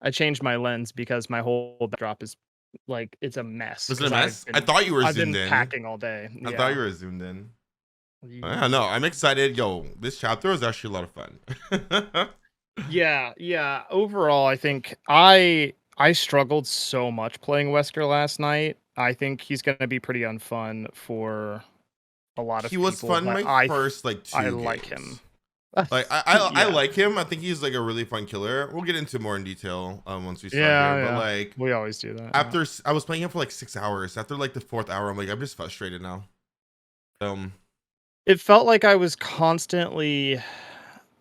I changed my lens because my whole backdrop is like it's a mess Was it a because mess? I thought you were I've zoomed been in. packing all day. I thought you Yeah. were zoomed in. I know. Yeah. I'm excited. Yo, this chapter is actually a lot of fun. Yeah. Overall, I think I struggled so much playing Wesker last night. I think he's gonna be pretty unfun for a lot He of was people, fun but my first like I 2 like games. him. Like I Yeah. like him. I think he's like a really fun killer. We'll get into more in detail once we start here. Yeah, But yeah. like We always do that, yeah. after I was playing him for like 6 hours. After like the 4th hour, I'm like I'm just frustrated now. Um, It felt like I was constantly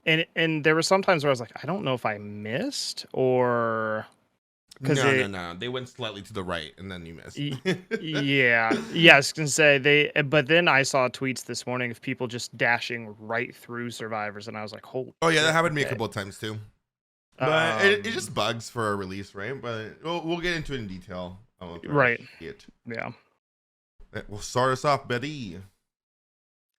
and there were some times where I was like, I don't know if I missed or because no, no, it no. They went slightly to the right and then you missed. yeah, I was gonna say but then I saw tweets this morning of people just dashing right through survivors, and I was like, holy Oh yeah, that shit, happened to me a okay. couple of times too. But it Um, just bugs for a release, right? But we'll get into it in detail. right, Shit. yeah. We'll start us off, Betty.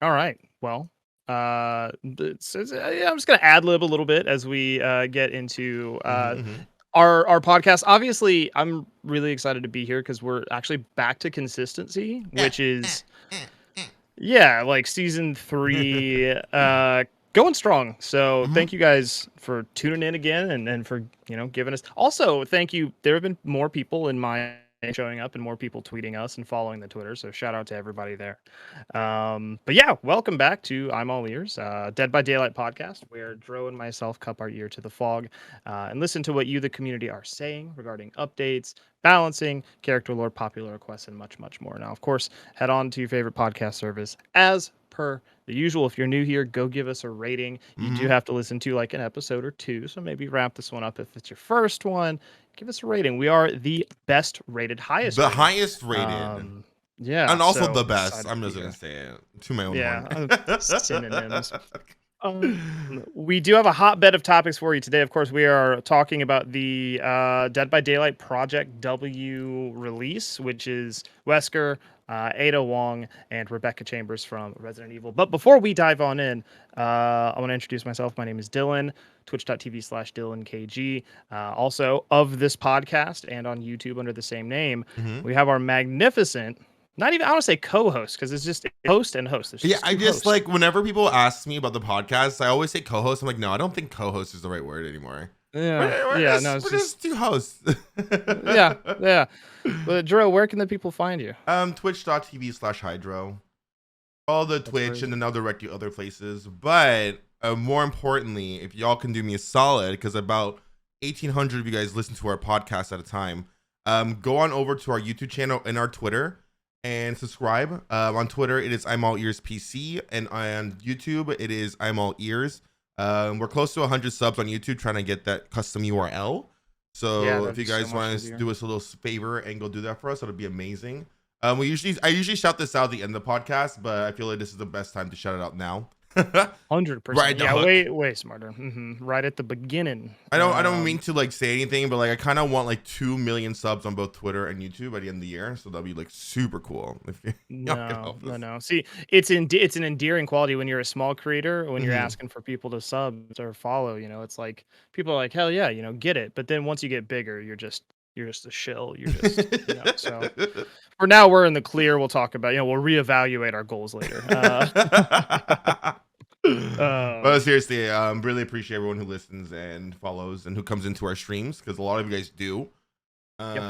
All right, well, yeah, I'm just gonna ad lib a little bit as we get into Mm-hmm. our podcast. Obviously, I'm really excited to be here because we're actually back to consistency, which is yeah, like season 3 going strong. So Mm-hmm. thank you guys for tuning in again and for, giving us. Also, thank you. There have been more people in my showing up and more people tweeting us and following the Twitter. So shout out to everybody there. But yeah, welcome back to I'm All Ears, Dead by Daylight podcast, where Dro and myself cup our ear to the fog and listen to what you, the community, are saying regarding updates, balancing, character lore, popular requests, and much, much more. Now, of course, head on to your favorite podcast service as per the usual. If you're new here, go give us a rating. You do Mm-hmm. have to listen to like an episode or two, so maybe wrap this one up if it's your first one. Give us a rating. We are the best rated, highest The rated. highest rated. Yeah, And also so the best. excited to I'm be just gonna here. say it to my own horn. Yeah, synonyms. Um, we do have a hotbed of topics for you today. Of course, we are talking about the Dead by Daylight Project W release, which is Wesker, Ada Wong, and Rebecca Chambers from Resident Evil. But before we dive on in, I want to introduce myself. My name is Dylan, twitch.tv/DyllonKG. Also, of this podcast and on YouTube under the same name, Mm-hmm. we have our magnificent, not even, I want to say co-host because it's just host and host. There's Yeah, just I two just hosts. like whenever people ask me about the podcast, I always say co-host. I'm like, no, I don't think co-host is the right word anymore. Yeah, no, it's We're just just two hosts. yeah. But Drew, where can the people find you? Twitch.tv/HiDro. All the That's Twitch, and crazy. then I'll direct you other places. But more importantly, if y'all can do me a solid, because about 1,800 of you guys listen to our podcast at a time, go on over to our YouTube channel and our Twitter and subscribe. On Twitter, it is I'm All Ears PC, and on YouTube, it is I'm All Ears. We're close to 100 subs on YouTube, trying to get that custom URL. Yeah, So if that'd you be so guys much want to easier. do us a little favor and go do that for us, that'll be amazing. I usually shout this out at the end of the podcast, but I feel like this is the best time to shout it out now. Right 100%. at the Yeah, hook. way smarter. Right at the beginning. I don't mean to like say anything, but like I kind of want like 2 million subs on both Twitter and YouTube by the end of the year, so that'll be like super cool if y'all can No, help no, us. no. See, it's an endearing quality when you're a small creator, when you're Mm-hmm. asking for people to sub or follow, it's like people are like, hell yeah, get it. But then once you get bigger, you're just a shill. So for now we're in the clear. We'll talk about, we'll reevaluate our goals later. But Um, seriously, really appreciate everyone who listens and follows and who comes into our streams, because a lot of you guys do. yep. Yep.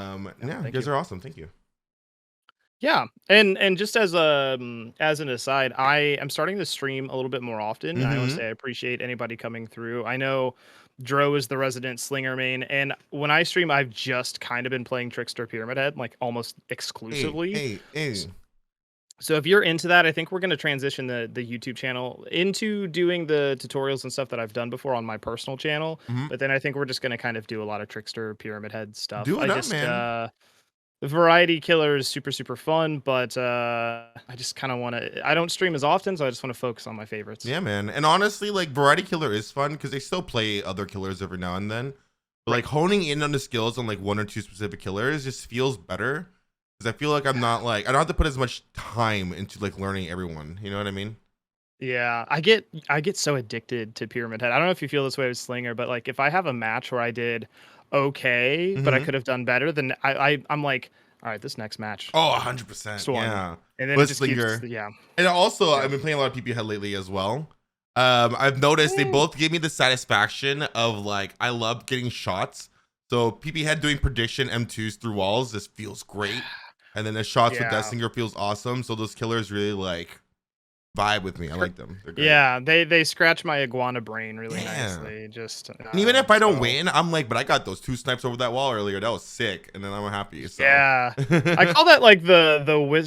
Yeah, you Thank guys you. are awesome. Thank you. Yeah, and just as an aside, I am starting to stream a little bit more often. I want to Mm-hmm. say I appreciate anybody coming through. I know Dro is the resident slinger main, and when I stream, I've just kind of been playing Trickster Pyramid Head, like almost Hey, exclusively. hey, hey. S- So if you're into that, I think we're going to transition the YouTube channel into doing the tutorials and stuff that I've done before on my personal channel. Mm-hmm. But then I think we're just going to kind of do a lot of Trickster Pyramid Head stuff. Do it up, man. The variety killer is super, super fun, but I just kind of want to. I don't stream as often, so I just want to focus on my favorites. Yeah, man. And honestly, like variety killer is fun because they still play other killers every now and then. But Right. like honing in on the skills on like one or two specific killers just feels better, because I feel like I don't have to put as much time into like learning everyone. You know what I mean? Yeah, I get so addicted to Pyramid Head. I don't know if you feel this way with Slinger, but like if I have a match where I did okay, but I Mm-hmm. could have done better. Then I'm like, all right, this next match, Oh, 100%. next one, Yeah. and then it just keeps, Blitzlinger. yeah, And also, yeah. I've been playing a lot of PP Head lately as well. I've noticed they Mm, both give me the satisfaction of like I love getting shots. So PP Head doing prediction M2s through walls just feels great, and then the shots with yeah. Deathsinger feels awesome. So those killers really like vibe with me. I like them. They're great. Yeah, they scratch my iguana brain really Yeah. nicely. Just And even if I don't so win, I'm like, but I got those 2 snipes over that wall earlier. That was sick, and then I'm happy. So. yeah. I call that like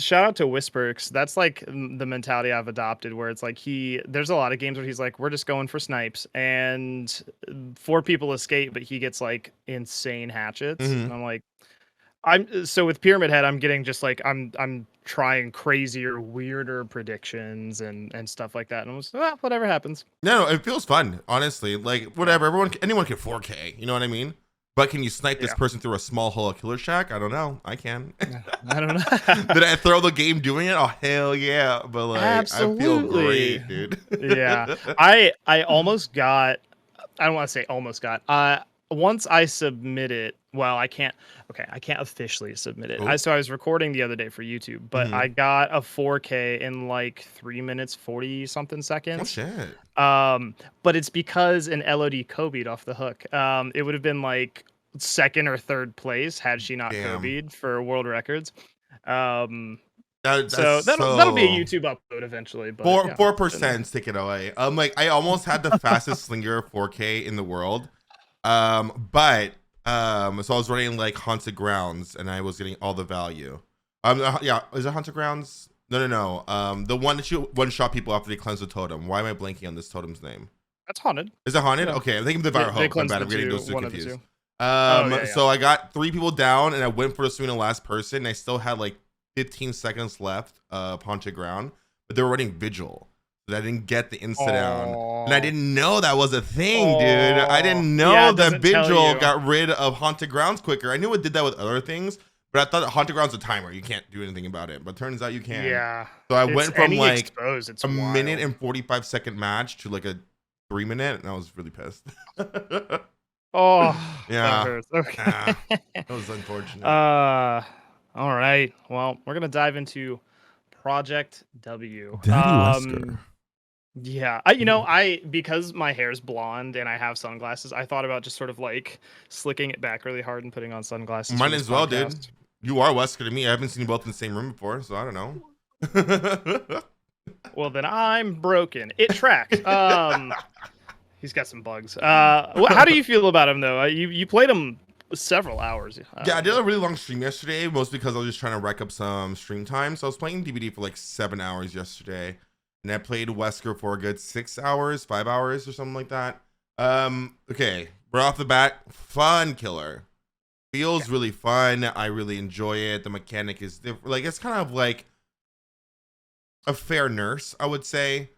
shout out to Whisper, 'cause that's like the mentality I've adopted, where it's like there's a lot of games where he's like, we're just going for snipes, and 4 people escape, but he gets like insane hatchets, Mhm. and I'm like, so with Pyramid Head, I'm getting just like I'm trying crazier, weirder predictions and stuff like that, and I was whatever happens. No, it feels fun, honestly. Like Yeah, whatever, anyone can 4K. You know what I mean? But can you snipe this yeah. person through a small hole of Killer Shack? I don't know. I can. Yeah, I don't know. Did I throw the game doing it? Oh hell yeah! But like, I feel Absolutely. great, dude. Yeah. I almost got, I don't want to say almost got. Once I submit it, well, I can't. Okay, I can't officially submit it. Oh, So I was recording the other day for YouTube, but hmm. I got a 4K in like 3 minutes 40 something Oh seconds. shit. But it's because an LOD Kobe'd off the hook. It would have been like second or third place had she not Damn. Kobe'd for world records. Um, That's so that'll be a so. YouTube upload eventually. But Four yeah, four it's in there. percent take it away. Like I almost had the fastest slinger 4K in the world. But so I was running like Haunted Grounds, and I was getting all the value. Yeah, is it Haunted Grounds? No. The one that you one shot people after they cleanse the totem. Why am I blanking on this totem's name? That's haunted. Is it Haunted? Yeah, Okay, I'm thinking Devour they Hope. My cleanse bad. the I'm getting two, those two one of the confused. two. Oh yeah. So I got 3 people down, and I went for the swing of the last person. And I still had like 15 seconds left of Haunted Ground, but they were running Vigil. So I didn't get the insta down. And I Oh, didn't know that was a thing, dude. I oh, didn't yeah. know It that doesn't tell Vigil you. got rid of Haunted Grounds quicker. I knew it did that with other things, but I thought that Haunted Grounds a timer. You can't do anything about it. But turns out you can. Yeah, So I it's went from any like exposed. It's a minute wild. and 45-second match to like a 3 minute, and I was really pissed. Oh, that Yeah. hurts. Okay. Yeah. That was unfortunate. uh, all right. Well, we're gonna dive into Project W. Daddy Wesker. Yeah, I because my hair's blonde and I have sunglasses, I thought about just sort of like slicking it back really hard and putting on sunglasses for Mine this as well, dude. podcast. You are Wesker to me. I haven't seen you both in the same room before, so I don't know. Well, then I'm broken. It tracks. He's got some bugs. How do you feel about him though? You played him several hours. Yeah, I did a really long stream yesterday, mostly because I was just trying to rack up some stream time. So I was playing DBD for like 7 hours yesterday, and I played Wesker for a good 6 hours, 5 hours, or something like that. Okay, right off the bat, fun killer. Feels really fun. I really enjoy it. The mechanic is different. Like it's kind of like a fair nurse, I would say.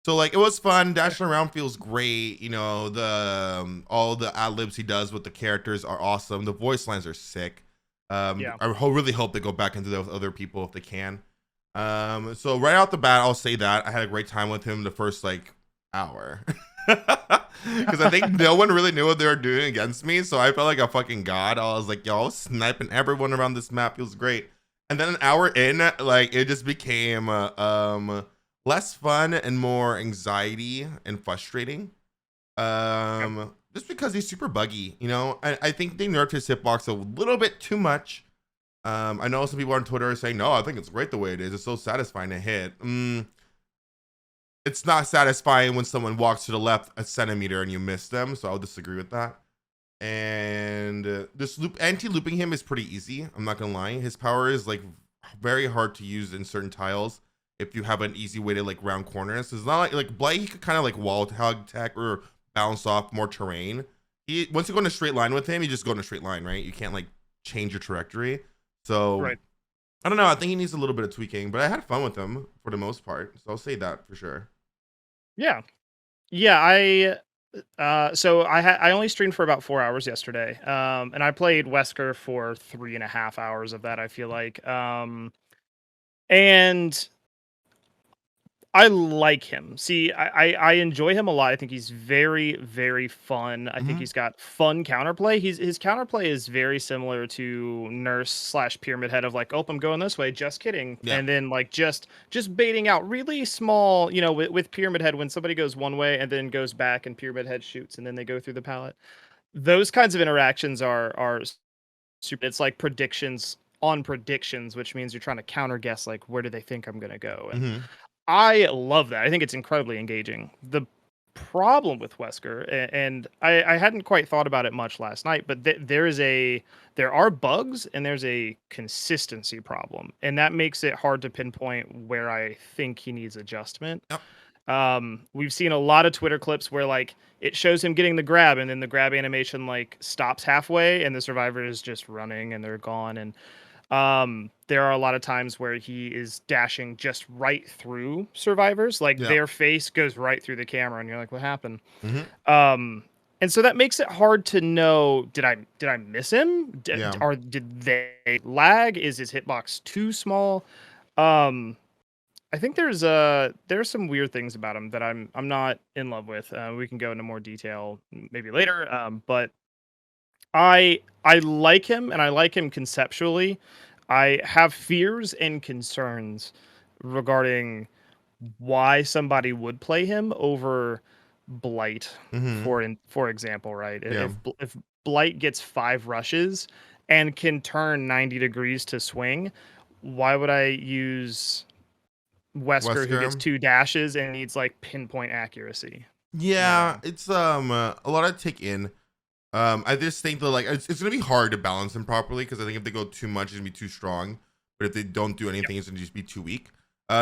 So like it was fun. Dashing around feels great. You know the all the ad libs he does with the characters are awesome. The voice lines are sick. Yeah. Really hope they go back into that with other people if they can. So right out the bat, I'll say that I had a great time with him the first like hour. Because I think no one really knew what they were doing against me, so I felt like a fucking god. I was like, yo, sniping everyone around this map feels great. And then an hour in, like it just became less fun and more anxiety and frustrating. Just because he's super buggy, you know. I think they nerfed his hitbox a little bit too much. I know some people on Twitter are saying, no, I think it's great the way it is. It's so satisfying to hit. It's not satisfying when someone walks to the left a centimeter and you miss them, so I'll disagree with that. And this anti-looping him is pretty easy. I'm not gonna lie. His power is like very hard to use in certain tiles if you have an easy way to like round corners. It's not like Blight, he could kind of like wall hug tech or bounce off more terrain. Once you go in a straight line with him, you just go in a straight line, right? You can't like change your trajectory. So Right. I don't know. I think he needs a little bit of tweaking, but I had fun with him for the most part. So I'll say that for sure. Yeah. Yeah. I only streamed for about 4 hours yesterday. And I played Wesker for 3.5 hours of that, I feel like. And I like him. See, I enjoy him a lot. I think he's very, very fun. I think Hmm. he's got fun counterplay. His counterplay is very similar to Nurse slash Pyramid Head of like, oh, I'm going this way, just kidding. Yeah. And then like just baiting out really small, with Pyramid Head when somebody goes one way and then goes back and Pyramid Head shoots and then they go through the pallet. Those kinds of interactions are super. It's like predictions on predictions, which means you're trying to counter guess like where do they think I'm gonna go. And Hmm. I love that. I think it's incredibly engaging. The problem with Wesker, and I hadn't quite thought about it much last night, but there are bugs and there's a consistency problem, and that makes it hard to pinpoint where I think he needs adjustment. Yep. We've seen a lot of Twitter clips where like it shows him getting the grab, and then the grab animation like stops halfway, and the survivor is just running and they're gone. And there are a lot of times where he is dashing just right through survivors, like Yeah. their face goes right through the camera, and you're like, what happened? Hmm. And so that makes it hard to know, did I miss him? Yeah. Or did they lag? Is his hitbox too small? Um, I think there's some weird things about him that I'm not in love with. We can go into more detail maybe later. But I like him and I like him conceptually. I have fears and concerns regarding why somebody would play him over Blight, Hmm. for example, right? Yeah. If Blight gets 5 rushes and can turn 90 degrees to swing, why would I use Wesker who gets Wesker. 2 dashes and needs like pinpoint accuracy? You Yeah, know? it's a lot to take in. I just think that like it's gonna be hard to balance them properly because I think if they go too much, it's gonna be too strong. But if they don't do anything, it's gonna just be too weak.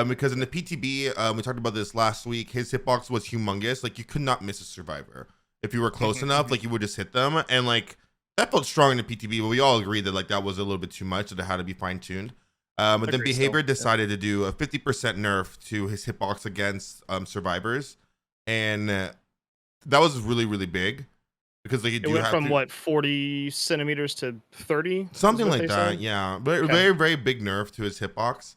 Because in the PTB, we talked about this last week. His hitbox was humongous. Like you could not miss a survivor if you were close enough. Like you would just hit them, and like that felt strong in the PTB. But we all agreed that like that was a little bit too much. That it had to be fine tuned. But then Agree still. Behavior Yeah. decided to do a 50% nerf to his hitbox against survivors, and that was really really big because like you It do went have from to. what 40 centimeters to 30 is Something what like they that, said. yeah. But Okay. very, very big nerf to his hitbox.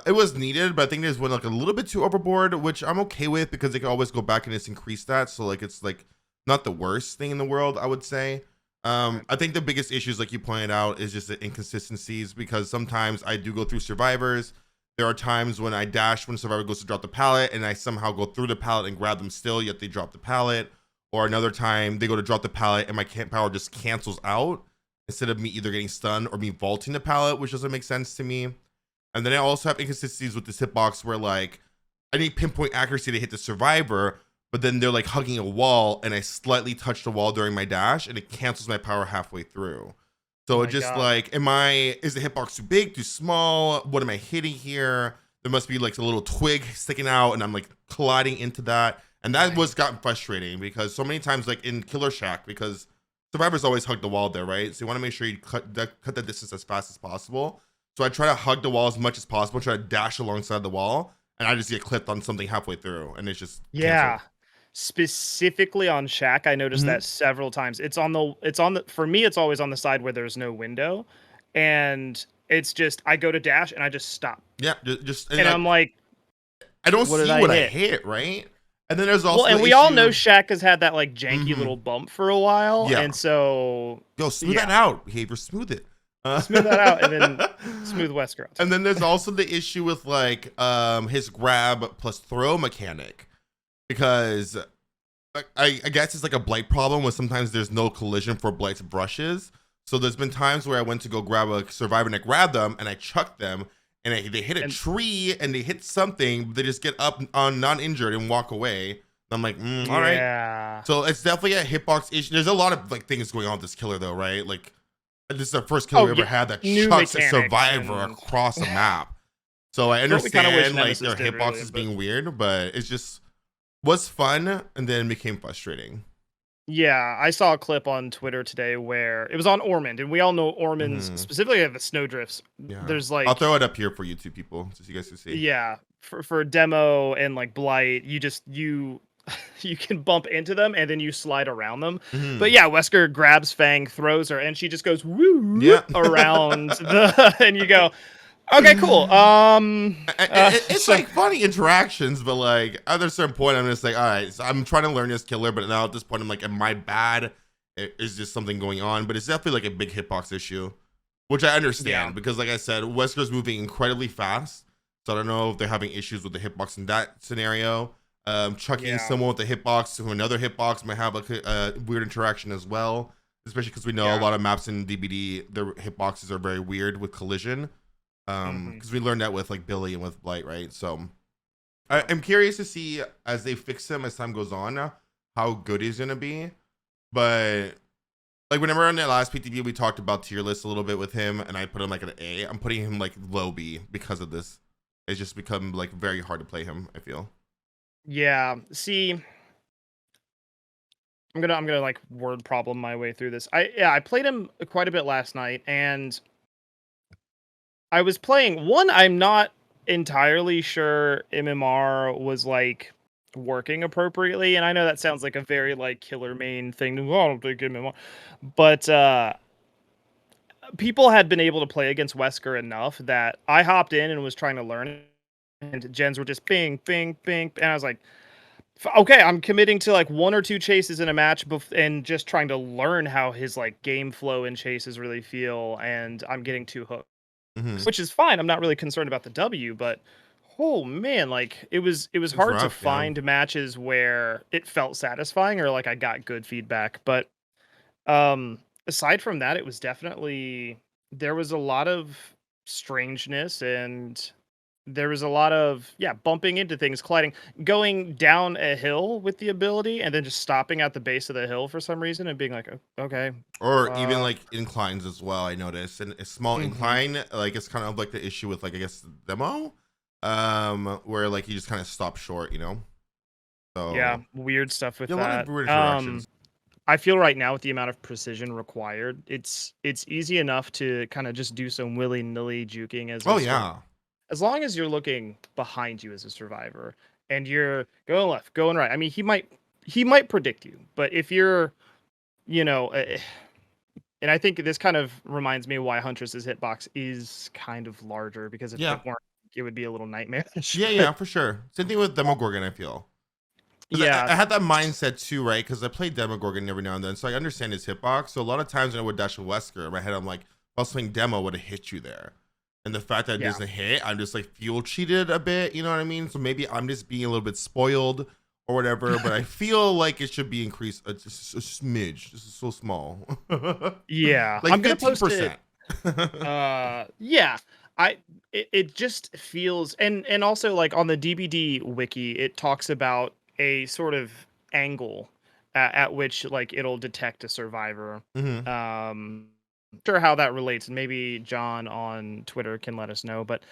It was needed, but I think there's went like a little bit too overboard, which I'm okay with because they can always go back and just increase that. So like it's like not the worst thing in the world, I would say. Right. I think the biggest issues, like you pointed out, is just the inconsistencies because sometimes I do go through survivors. There are times when I dash when a survivor goes to drop the pallet and I somehow go through the pallet and grab them still, yet they drop the pallet. Or another time they go to drop the pallet and my camp power just cancels out instead of me either getting stunned or me vaulting the pallet, which doesn't make sense to me. And then I also have inconsistencies with this hitbox where like I need pinpoint accuracy to hit the survivor, but then they're like hugging a wall and I slightly touch the wall during my dash and it cancels my power halfway through. Oh So it my just god. like, is the hitbox too big, too small? What am I hitting here? There must be like a little twig sticking out and I'm like colliding into that. And that was gotten frustrating because so many times, like in Killer Shack, because survivors always hug the wall there, right? So you want to make sure you cut the distance as fast as possible. So I try to hug the wall as much as possible, try to dash alongside the wall, and I just get clipped on something halfway through, and it's just Yeah. canceled. Specifically on Shack, I noticed Hmm. that several times. It's on the for me, it's always on the side where there's no window. And it's just I go to dash and I just stop. Yeah, just and And I'm like, I don't what did see I what I hit? hit, right? And then there's Well, also and the we all know issue. Shaq has had that like janky Hmm. little bump for a while, Yeah, and so yo, smooth yeah, that out, behavior, smooth it. smooth that out, and then smooth Wesker out too. And then there's also the issue with like his grab plus throw mechanic because like, I guess it's like a blight problem where sometimes there's no collision for blight's brushes. So there's been times where I went to go grab a survivor and I grab them and I chuck them and they hit a And tree and they hit something, but they just get up on non-injured and walk away. And I'm like, all right. yeah, So it's definitely a hitbox issue. There's a lot of like things going on with this killer though, right? Like this is the first killer oh we ever yeah, had that new chucks a mechanics survivor and across a map. So I what we kind of wish understand like Nemesis their did really, hitboxes but being weird, but it's just was fun and then became frustrating. yeah, I saw a clip on Twitter today where it was on Ormond, and we all know Ormond's Hmm. specifically at the snowdrifts. Yeah. There's I'll like throw it up here for you two people so you guys can see. yeah, for demo and like blight, you you can bump into them and then you slide around them. Hmm. But yeah, Wesker grabs Fang, throws her, and she just goes woo Yeah. around the and you go, Okay, cool. It's So like funny interactions, but like at a certain point, I'm just like, all right, so I'm trying to learn this killer, but now at this point, I'm like, am I bad? Is just something going on? But it's definitely like a big hitbox issue, which I yeah, understand because, like I said, Wesker's moving incredibly fast, so I don't know if they're having issues with the hitbox in that scenario. Chucking yeah, someone with a hitbox to another hitbox might have like a weird interaction as well, especially because we know a yeah. lot of maps in DBD, their hitboxes are very weird with collision. Hmm. Because we learned that with like Billy and with Blight, right? So Yeah. I'm curious to see as they fix him as time goes on, how good he's gonna be. But like whenever on that last PTV we talked about tier list a little bit with him, and I put him like an A. I'm putting him like low B because of this. It's just become like very hard to play him, I feel. Yeah. See, I'm gonna like word problem my way through this. I played him quite a bit last night, and I was playing one. I'm not entirely sure MMR was like working appropriately, and I know that sounds like a very like killer main thing. To, oh, I don't think MMR, but people had been able to play against Wesker enough that I hopped in and was trying to learn, and gens were just ping, ping, ping, and I was like, okay, I'm committing to like one or two chases in a match and just trying to learn how his like game flow and chases really feel, and I'm getting too hooked, Mm-hmm. which is fine. I'm not really concerned about the W, but oh man, like it was It's hard to rough, yeah. find matches where it felt satisfying or like I got good feedback. But um aside from that, it was definitely there was a lot of strangeness, and there was a lot of bumping into things, colliding, going down a hill with the ability and then just stopping at the base of the hill for some reason and being like, Okay, Or even uh like inclines as well. I noticed, and a small mhm. incline, like it's kind of like the issue with like I guess the demo, where like you just kind of stop short, you know. Yeah, So weird stuff with yeah, a lot of that. weird interactions. I feel right now with the amount of precision required, it's easy enough to kind of just do some willy-nilly juking as Oh a survivor. yeah, As long as you're looking behind you as a survivor and you're going left, going right. I mean, he might predict you, but if you're, you know, and I think this kind of reminds me why Huntress's hitbox is kind of larger, because if yeah, it weren't, it would be a little nightmarish. yeah, But yeah, for sure. Same thing with Demogorgon. I feel because yeah, I had that mindset too, right? Because I play Demogorgon every now and then, so I understand his hitbox. So a lot of times when I would dash a Wesker, in my head I'm like, if I was playing Demo, would have hit you there. And the fact that it yeah, doesn't hit, I'm just like fuel cheated a bit, you know what I mean? So maybe I'm just being a little bit spoiled or whatever, but I feel like it should be increased just a smidge. This is so small. yeah. Like I'm gonna post it. 15%. Yeah. I it just feels, and also like on the DBD wiki, it talks about a sort of angle at which like it'll detect a survivor. Hmm. Sure how that relates, and maybe John on Twitter can let us know. But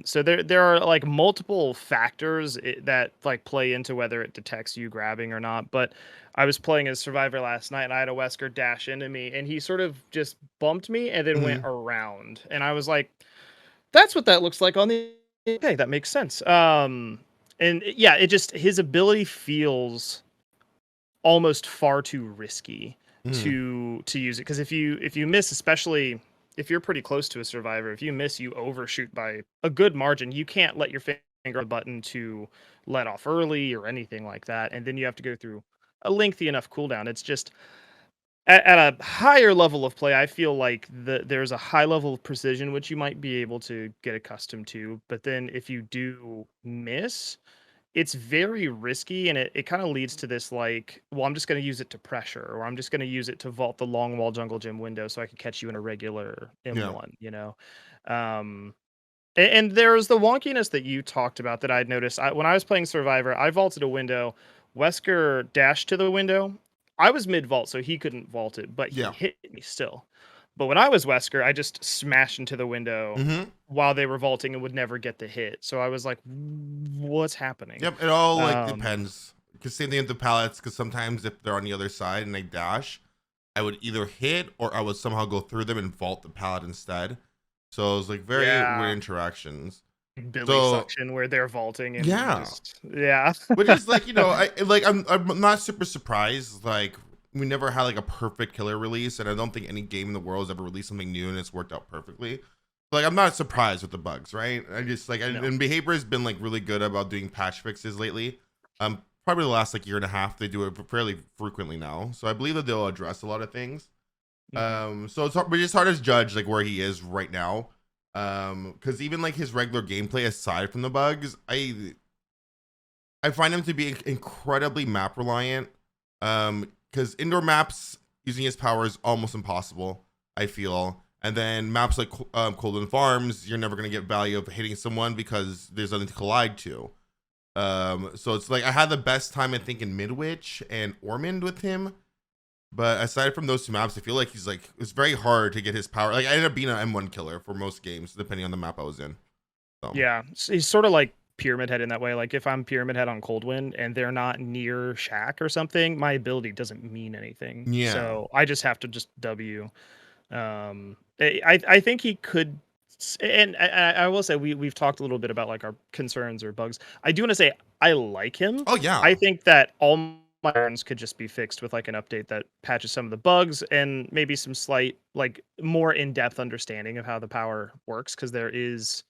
so there are like multiple factors that like play into whether it detects you grabbing or not. But I was playing as survivor last night, and I had a Wesker dash into me, and he sort of just bumped me and then went Hmm. around, and I was like, that's what that looks like on the. Okay, that makes sense. And yeah, it just, his ability feels almost far too risky Hmm. to use it, because if you miss, especially if you're pretty close to a survivor, if you miss, you overshoot by a good margin. You can't let your finger on the button to let off early or anything like that, and then you have to go through a lengthy enough cooldown. It's just at a higher level of play, I feel like there's a high level of precision which you might be able to get accustomed to, but then if you do miss, it's very risky, and it kind of leads to this like, well, I'm just going to use it to pressure, or I'm just going to use it to vault the long wall jungle gym window so I can catch you in a regular Yeah. M1, Um, and there's the wonkiness that you talked about that I'd noticed. When I was playing Survivor, I vaulted a window. Wesker dashed to the window. I was mid vault, so he couldn't vault it, but he Yeah. hit me still. But when I was Wesker, I just smashed into the window Hmm. while they were vaulting and would never get the hit. So I was like, what's happening? Yep. It all like Um, depends. Because same thing with the pallets. Because sometimes if they're on the other side and they dash, I would either hit or I would somehow go through them and vault the pallet instead. So it was like very weird yeah, interactions. Billy So suction where they're vaulting and you yeah, just, yeah. which is like I'm not super surprised. Like we never had like a perfect killer release, and I don't think any game in the world has ever released something new and it's worked out perfectly. like I'm not surprised with the bugs, right? I just like No. and behavior has been like really good about doing patch fixes lately. Probably the last like year and a half they do it fairly frequently now, so I believe that they'll address a lot of things. So it's hard to judge like where he is right now. Because even like his regular gameplay aside from the bugs, I find him to be incredibly map reliant. Because indoor maps using his power is almost impossible, I feel. And then maps like Colden Farms, you're never gonna get value of hitting someone because there's nothing to collide to. So it's like I had the best time I think in Midwich and Ormond with him. But aside from those two maps, I feel like he's like it's very hard to get his power. Like I ended up being an M1 killer for most games, depending on the map I was in. So Yeah, he's sort of like Pyramid Head in that way. Like if I'm Pyramid Head on Coldwind and they're not near Shack or something, my ability doesn't mean anything. yeah. So I just have to just W. I think he could, and I will say we've talked a little bit about like our concerns or bugs. I do want to say I like him. Oh yeah. I think that all my concerns could just be fixed with like an update that patches some of the bugs and maybe some slight like more in-depth understanding of how the power works because there is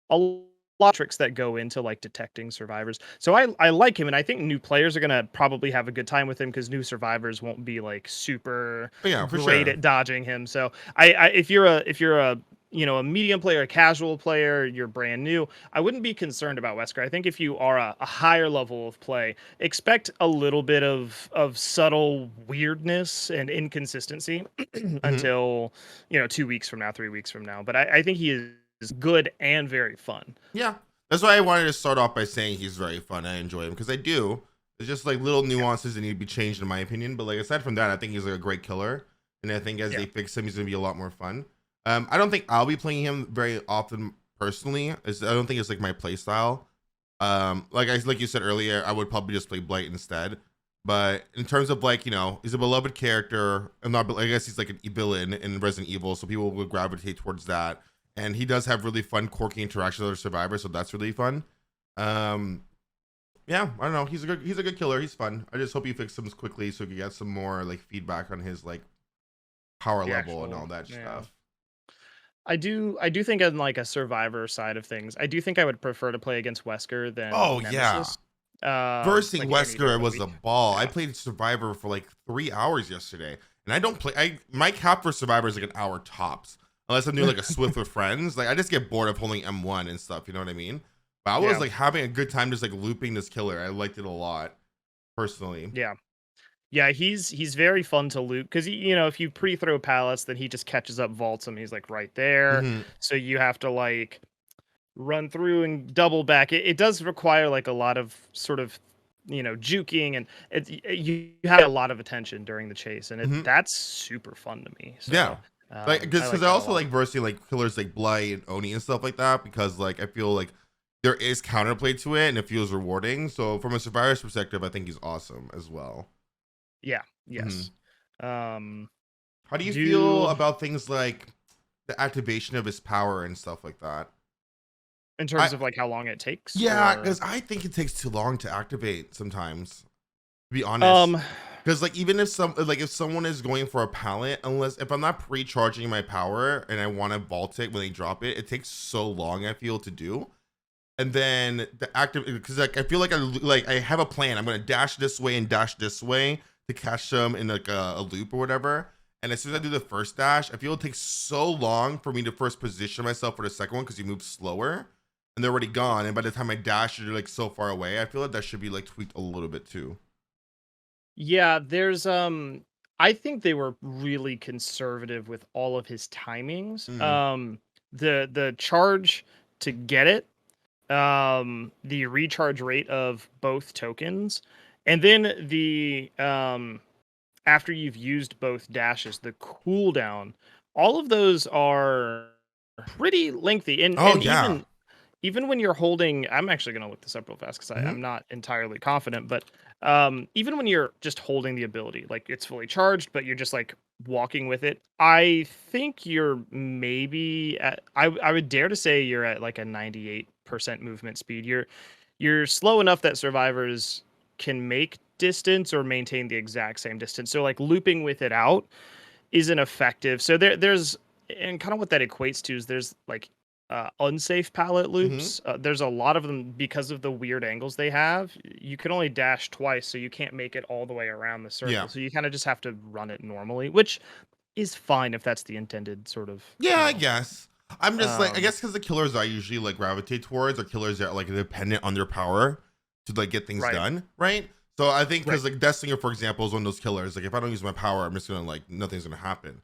a lot of tricks that go into like detecting survivors. So I like him, and I think new players are gonna probably have a good time with him because new survivors won't be like super Oh, yeah, for great sure. at dodging him. So if you're a a medium player, a casual player, you're brand new, I wouldn't be concerned about Wesker. I think if you are a higher level of play, expect a little bit of subtle weirdness and inconsistency Hmm. until 2 weeks from now, 3 weeks from now. But I think he is good and very fun. Yeah. That's why I wanted to start off by saying he's very fun. I enjoy him because I do. There's just like little Yeah. nuances that need to be changed in my opinion. But like aside from that, I think he's like a great killer. And I think as Yeah. they fix him, he's gonna be a lot more fun. I don't think I'll be playing him very often personally. I don't think it's like my play style. Like you said earlier, I would probably just play Blight instead. But in terms of like, he's a beloved character. I'm not I guess he's like a villain in Resident Evil, so people will gravitate towards that. And he does have really fun, quirky interactions with other survivors, so that's really fun. Um, yeah, I don't know. He's a good killer. He's fun. I just hope he fixes him quickly so we can get some more like feedback on his like power The level and actual all that yeah. stuff. I do think on like a survivor side of things, I do think I would prefer to play against Wesker than Oh yeah. Nemesis. Versing Like any day of Wesker the was a week. ball. I Yeah. played Survivor for like 3 hours yesterday, and I don't play. My cap for Survivor is like an hour tops, unless I'm doing like a Swift with friends. Like I just get bored of holding M1 and stuff. You know what I mean? But I was Yeah. like having a good time just like looping this killer. I liked it a lot personally. Yeah. Yeah, he's very fun to loot because if you pre-throw pallets, then he just catches up, vaults him. He's like right there, Hmm. so you have to like run through and double back. It does require like a lot of sort of juking, and you have a lot of attention during the chase, and Hmm. that's super fun to me. Yeah. So Like, I because like I that a also lot. like versing like killers like Blight and Oni and stuff like that because like I feel like there is counterplay to it and it feels rewarding. So from a survivor's perspective, I think he's awesome as well. Yeah. Hmm. Yes. Um. How do you feel Do about things like the activation of his power and stuff like that? in I terms of like how long it takes, Yeah, or because I think it takes too long to activate sometimes. To be honest, um. because like even if someone is going for a pallet, unless if I'm not pre-charging my power and I want to vault it when they drop it, it takes so long. I feel to do. And then the active because like I feel like I have a plan. I'm gonna dash this way and dash this way to catch them in like a loop or whatever. And as soon as I do the first dash, I feel it takes so long for me to first position myself for the second one because you move slower and they're already gone. And by the time I dash, you're like so far away. I feel like that should be like tweaked a little bit too. Yeah, there's I think they were really conservative with all of his timings. Mm, The charge to get it, the recharge rate of both tokens, and then the after you've used both dashes, the cooldown, all of those are pretty lengthy. And oh yeah. even when you're holding, I'm actually going to look this up real fast because Hmm. I'm not entirely confident, but even when you're just holding the ability, like it's fully charged, but you're just like walking with it, I think you're maybe at, I would dare to say you're at like a 98% movement speed. You're slow enough that survivors can make distance or maintain the exact same distance. So like looping with it out isn't effective. So there's and kind of what that equates to is there's like unsafe pallet Hmm. loops. There's a lot of them because of the weird angles they have. You can only dash twice, so you can't make it all the way around the Yeah. circle. So you kind of just have to run it normally, which is fine if that's the intended sort of, Yeah, I guess. I'm just like, I um, guess because the killers I usually like gravitate towards are killers that are like dependent on their power to like get things right, done, right? So I think right. because like Deathslinger, for example, is one of those killers. Like if I don't use my power, I'm just gonna like nothing's gonna happen.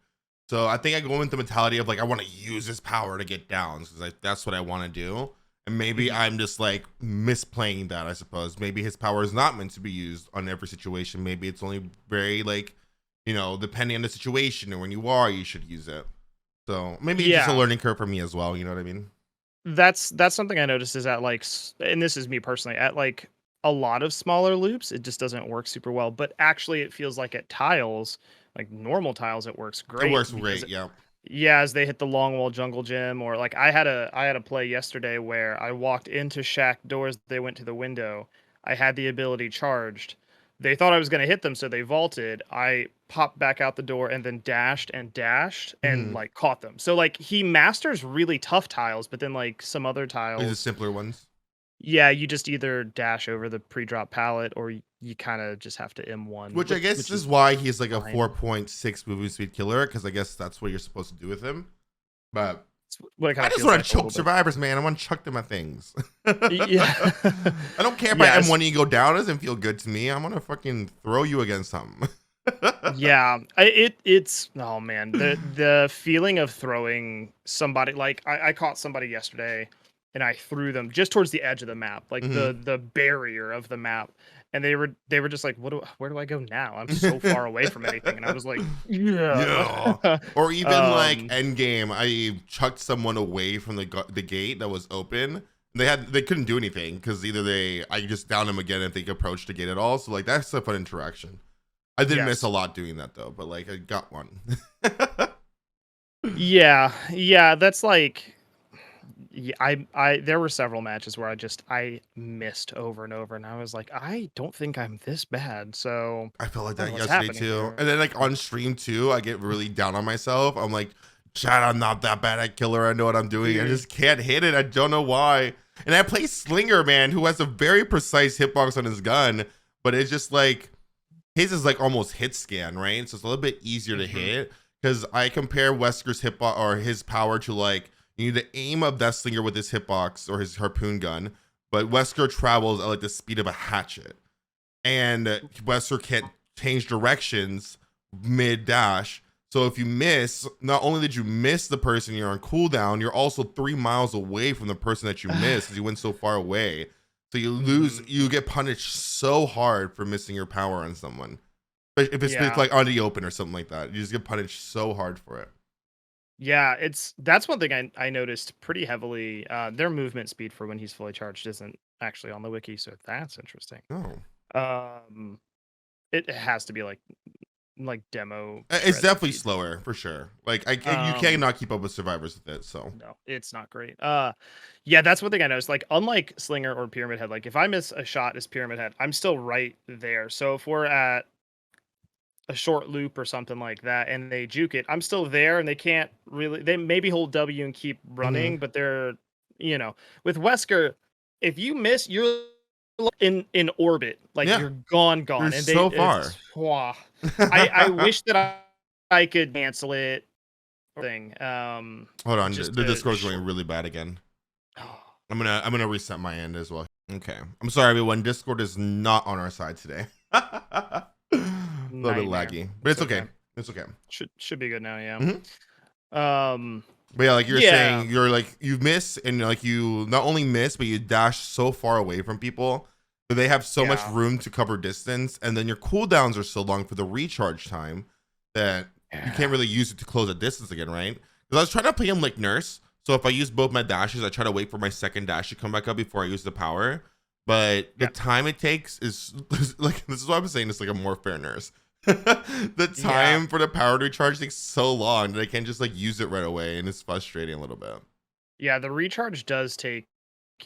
So I think I go with the mentality of like I want to use this power to get downs because like that's what I want to do. And maybe Mhm. I'm just like misplaying that. I suppose maybe his power is not meant to be used on every situation. Maybe it's only very like depending on the situation and when you are, you should use it. So maybe it's just a Yeah, learning curve for me as well. You know what I mean? that's something I noticed is at like, and this is me personally, at like a lot of smaller loops, it just doesn't work super well. But actually, it feels like at tiles, like normal tiles, it works It great works because great. Yeah. yeah, as they hit the long wall jungle gym, or like I had a play yesterday where I walked into shack doors, they went to the window. I had the ability charged. They thought I was gonna hit them, so they vaulted. I popped back out the door and then dashed and Hmm. like caught them. So like he masters really tough tiles, but then like some other These are tiles, simpler ones. yeah, you just either dash over the pre-drop pallet or you kind of just have to M1, Which I guess which is is why he's like a fine. 4.6 movement speed killer, because I guess that's what you're supposed to do with him. But It's what it kind I of just feels want like to a little choke bit. survivors, man. I want to chuck them at things. Yeah. I don't care if I Yeah, M1 you go down. It doesn't feel good to me. I want to fucking throw you against something. yeah, it's oh man, the feeling of throwing somebody like I caught somebody yesterday and I threw them just towards the edge of the map, like Hmm. the barrier of the map. And they were just like, where do I go now? I'm so far away from anything. And I was like, yeah. Yeah. Or even like um Endgame, I chucked someone away from the gate that was open. They couldn't do anything because either I just downed them again if they approached the gate at all. So like that's a fun interaction. I did miss a yes. lot doing that though, but like I got one. Yeah. Yeah, that's like yeah, I there were several matches where I missed over and over, and I was like, I don't think I'm this bad. So I felt like I don't know that what's yesterday happening too. here. And then like on stream too, I get really down on myself. I'm like, Chad, I'm not that bad at killer. I know what I'm doing. I Mm, just can't hit it. I don't know why. And I play Slinger, man, who has a very precise hitbox on his gun, but it's just like his is like almost hit scan, right? So it's a little bit easier to mhm. hit because I compare Wesker's hitbox or his power to like you need to aim up that Slinger with his hitbox or his harpoon gun, but Wesker travels at like the speed of a hatchet, and Wesker can't change directions mid dash. So if you miss, not only did you miss the person you're on cooldown, you're also 3 miles away from the person that you missed because you went so far away. So you lose, Mhm. you get punished so hard for missing your power on someone. But if it's Yeah. like on the open or something like that, you just get punished so hard for it. Yeah, that's one thing I noticed pretty heavily. Their movement speed for when he's fully charged isn't actually on the wiki, so that's interesting. Oh, Um, it has to be like demo it's shred definitely speed. slower for sure. Like you Um, cannot keep up with survivors with it. So no, it's not great. Yeah, that's one thing I noticed. Like, unlike Slinger or Pyramid Head, like if I miss a shot as Pyramid Head, I'm still right there. So if we're at a short loop or something like that and they juke it, I'm still there and they can't really they maybe hold W and keep mhm. running, but they're with Wesker, if you miss, you're in orbit, like Yeah, you're gone, you're gone. And they so it's far. I wish that I could cancel it or thing. Hold on, Just the to Discord's short going really bad again. I'm gonna reset my end as well. Okay, I'm sorry everyone. Discord is not on our side today. A little bit nightmare. laggy, but It's it's okay. okay. It's okay. Should be good now, yeah. Mhm. Um But yeah, like you're yeah. saying, you're like you miss and like you not only miss, but you dash so far away from people that they have so much Yeah. room to cover distance, and then your cooldowns are so long for the recharge time that you can't Yeah. really use it to close a distance again, right? Because I was trying to play him like Nurse, so if I use both my dashes, I try to wait for my second dash to come back up before I use the power. But the Yeah. time it takes is like this is why I'm saying it's like a more fair Nurse. The Yeah. time for the power to recharge takes so long that I can't just like use it right away, and it's frustrating a little bit. Yeah, the recharge does take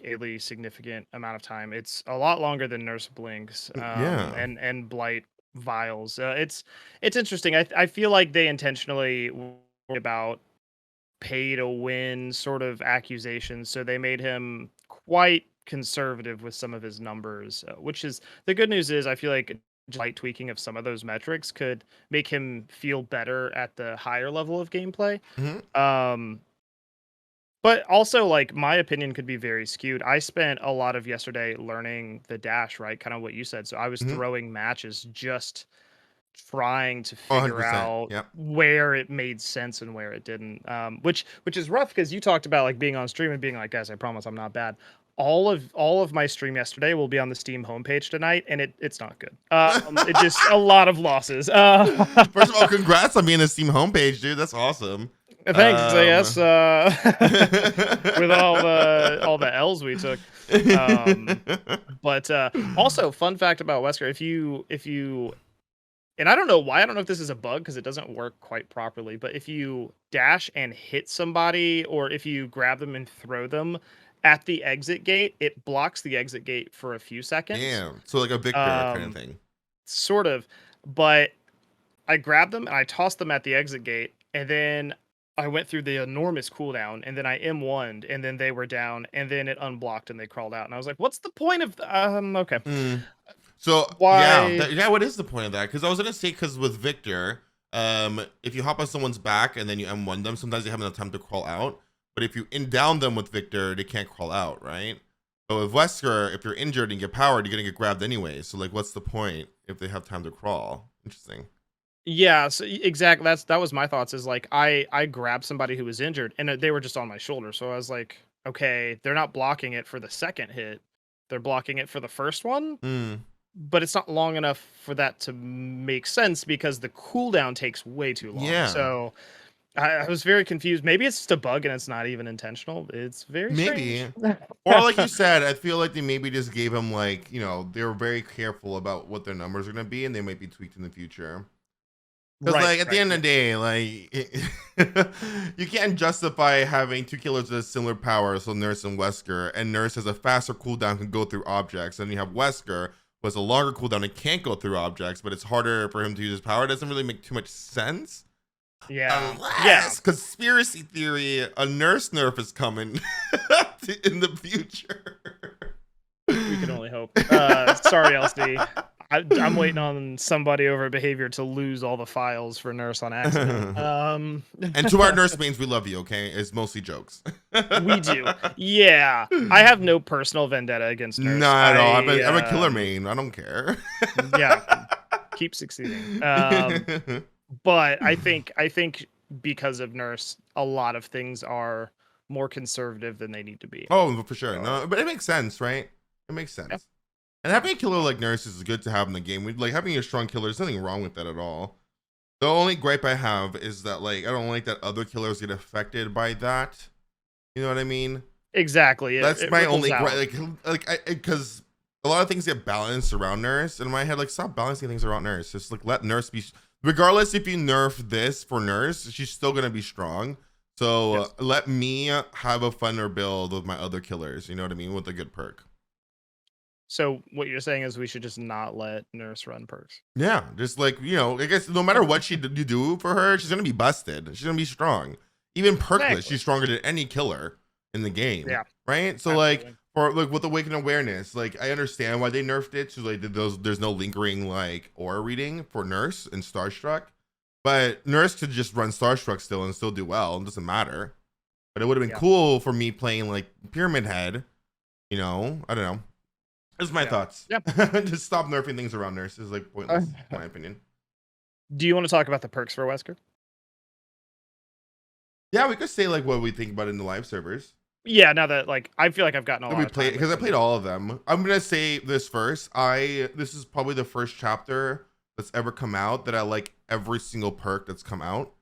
a really significant amount of time. It's a lot longer than Nurse Blinks, Yeah. and Blight Vials. It's interesting. I feel like they intentionally worry about pay to win sort of accusations. So they made him quite conservative with some of his numbers, which is the good news is I feel like light tweaking of some of those metrics could make him feel better at the higher level of gameplay. Hmm. But also, like, my opinion could be very skewed. I spent a lot of yesterday learning the dash, right? Kind of what you said. So I was Hmm. throwing matches just trying to figure 100%. out Yep. where it made sense and where it didn't. Which is rough because you talked about like being on stream and being like, guys, I promise I'm not bad. All of my stream yesterday will be on the Steam homepage tonight, and it's not good. It just a lot of losses. First of all, congrats on being the Steam homepage, dude. That's awesome. Thanks, I guess. With all the L's we took. But also, fun fact about Wesker: if you and I don't know why, I don't know if this is a bug because it doesn't work quite properly, but if you dash and hit somebody, or if you grab them and throw them at the exit gate, it blocks the exit gate for a few seconds. Damn. So like a Victor kind of thing. Sort of, but I grabbed them and I tossed them at the exit gate, and then I went through the enormous cooldown, and then I M1'd, and then they were down, and then it unblocked and they crawled out, and I was like, "What's the point of okay, So why?" yeah, what is the point of that? Because I was gonna say, because with Victor, if you hop on someone's back and then you M1 them, sometimes they have enough time to crawl out. But if you down them with Victor, they can't crawl out, right? So with Wesker, if you're injured and get powered, you're gonna get grabbed anyway. So like, what's the point if they have time to crawl? Interesting. Yeah, so exactly. That was my thoughts. Is like I grabbed somebody who was injured, and they were just on my shoulder, so I was like, okay, they're not blocking it for the second hit, they're blocking it for the first one. Hmm. But it's not long enough for that to make sense because the cooldown takes way too long. Yeah. So I was very confused. Maybe it's just a bug and it's not even intentional. It's very Maybe. strange. Or like you said, I feel like they maybe just gave him like, they were very careful about what their numbers are gonna be, and they might be tweaked in the future. Because Right, like at the right, end of the day, like you can't justify having two killers with similar power, so Nurse and Wesker, and Nurse has a faster cooldown, can go through objects, and you have Wesker who has a longer cooldown and can't go through objects, but it's harder for him to use his power. It doesn't really make too much sense. Yeah. Unless, conspiracy theory, a Nurse nerf is coming in the future. We can only hope. Sorry, LC. I'm waiting on somebody over behavior to lose all the files for Nurse on accident. And to our Nurse mains, we love you, okay? It's mostly jokes. We do. Yeah. I have no personal vendetta against Nurse. Not at all. I'm a killer main. I don't care. Yeah. Keep succeeding. But I think because of Nurse, a lot of things are more conservative than they need to be. Oh, for sure. No, but it makes sense, right? It makes sense. Yeah. And having a killer like Nurse is good to have in the game. Like having a strong killer, there's nothing wrong with that at all. The only gripe I have is that like I don't like that other killers get affected by that. You know what I mean? Exactly. That's my only gripe. Like because a lot of things get balanced around Nurse, and in my head, like stop balancing things around Nurse. Just like let Nurse be. Regardless if you nerf this for Nurse, she's still gonna be strong. So yes. Let me have a funner build with my other killers. You know what I mean? With a good perk. So what you're saying is we should just not let Nurse run perks. Yeah, just like I guess no matter what you do for her, she's gonna be busted. She's gonna be strong. Even perkless, she's stronger than any killer in the game. Yeah. Right. So absolutely. Like for like with Awakened Awareness, like I understand why they nerfed it. So like there's no lingering like aura reading for Nurse and Starstruck, but Nurse could just run Starstruck still and still do well. It doesn't matter. But it would have been cool for me playing like Pyramid Head. I don't know. That's my thoughts. Yeah. Just stop nerfing things around Nurse is like pointless, in my opinion. Do you want to talk about the perks for Wesker? Yeah, we could say like what we think about it in the live servers. Yeah, now that like I feel like I've gotten a lot of time because I played all of them. I'm gonna say this first. This is probably the first chapter that's ever come out that I like every single perk that's come out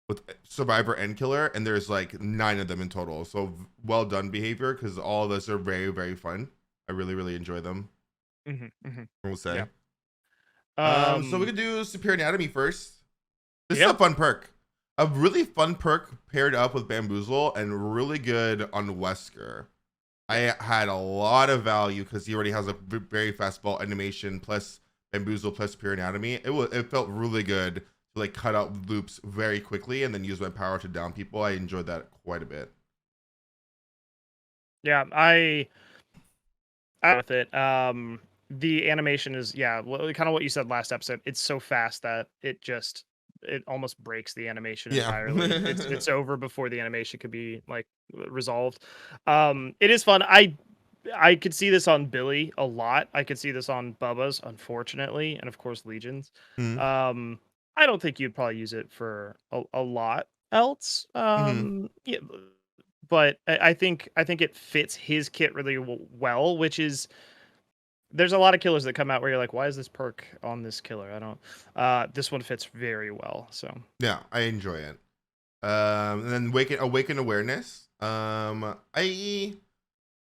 with Survivor and Killer, and there's like 9 of them in total. So well done, Behavior, because all of us are very, very fun. I really, really enjoy them. We'll say. Yeah. So we could do Superior Anatomy first. This is a fun perk. A really fun perk paired up with Bamboozle and really good on Wesker. I had a lot of value because he already has a very fast ball animation plus Bamboozle plus Superior Anatomy. It felt really good to like cut out loops very quickly and then use my power to down people. I enjoyed that quite a bit. Yeah, I with it. The animation is kind of what you said last episode. It's so fast that it almost breaks the animation Yeah. entirely. It's over before the animation could be like resolved. It is fun. I could see this on Billy a lot. I could see this on Bubba's, unfortunately, and of course Legion's. Mhm. Um, I don't think you'd probably use it for a lot else. Mhm. Yeah, but I think it fits his kit really well, which is there's a lot of killers that come out where you're like, why is this perk on this killer? I don't. This one fits very well. So Yeah, I enjoy it. And then awaken awareness. I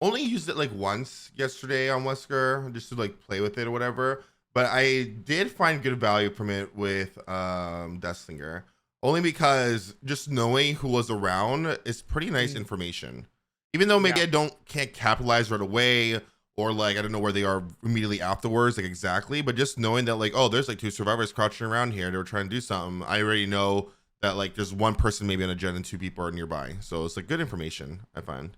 only used it like once yesterday on Wesker just to like play with it or whatever. But I did find good value from it with Dustlinger. Only because just knowing who was around is pretty nice information. Even though maybe yeah, I can't capitalize right away, or like I don't know where they are immediately afterwards, like exactly, but just knowing that like, oh, there's like two survivors crouching around here, they were trying to do something. I already know that like there's one person maybe on a gen and two people are nearby. So it's like good information, I find.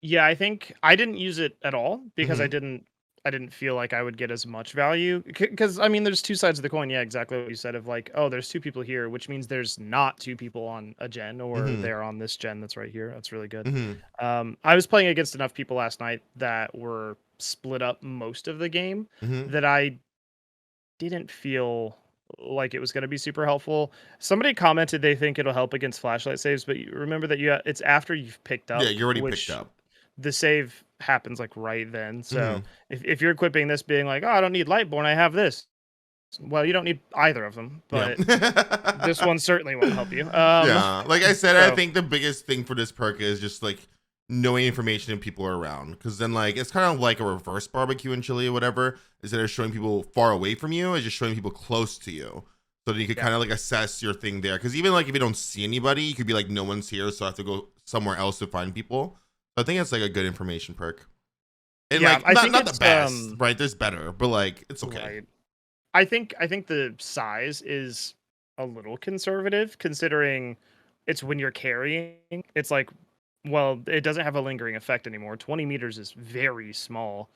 yeah. I think I didn't use it at all because Mm-hmm. I didn't feel like I would get as much value because I mean, there's two sides of the coin. Yeah, exactly what you said. Of like, oh, there's two people here, which means there's not two people on a gen, or Mm-hmm. they're on this gen that's right here. That's really good. Mm-hmm. I was playing against enough people last night that were split up most of the game Mm-hmm. that I didn't feel like it was going to be super helpful. Somebody commented they think it'll help against flashlight saves, but you remember that it's after you've picked Yeah, up, you already picked which up. the save happens like right then. So Mm-hmm. if you're equipping this being like, oh, I don't need Lightborn, I have this. Well, you don't need either of them, Yeah. but this one certainly won't help you. Yeah. Like I said, I So think the biggest thing for this perk is just like knowing information and people are around. Cause then like it's kind of like a reverse barbecue in Chile or whatever. Instead of showing people far away from you, it's just showing people close to you. So that you could yeah, kind of like assess your thing there. Cause even like if you don't see anybody, you could be like, no one's here, so I have to go somewhere else to find people. So I think it's like a good information perk. And yeah, like I think not the it's best, right? There's better, but like it's okay. right. I think the size is a little conservative considering it's when you're carrying. It's like, well, it doesn't have a lingering effect anymore. 20 meters is very small.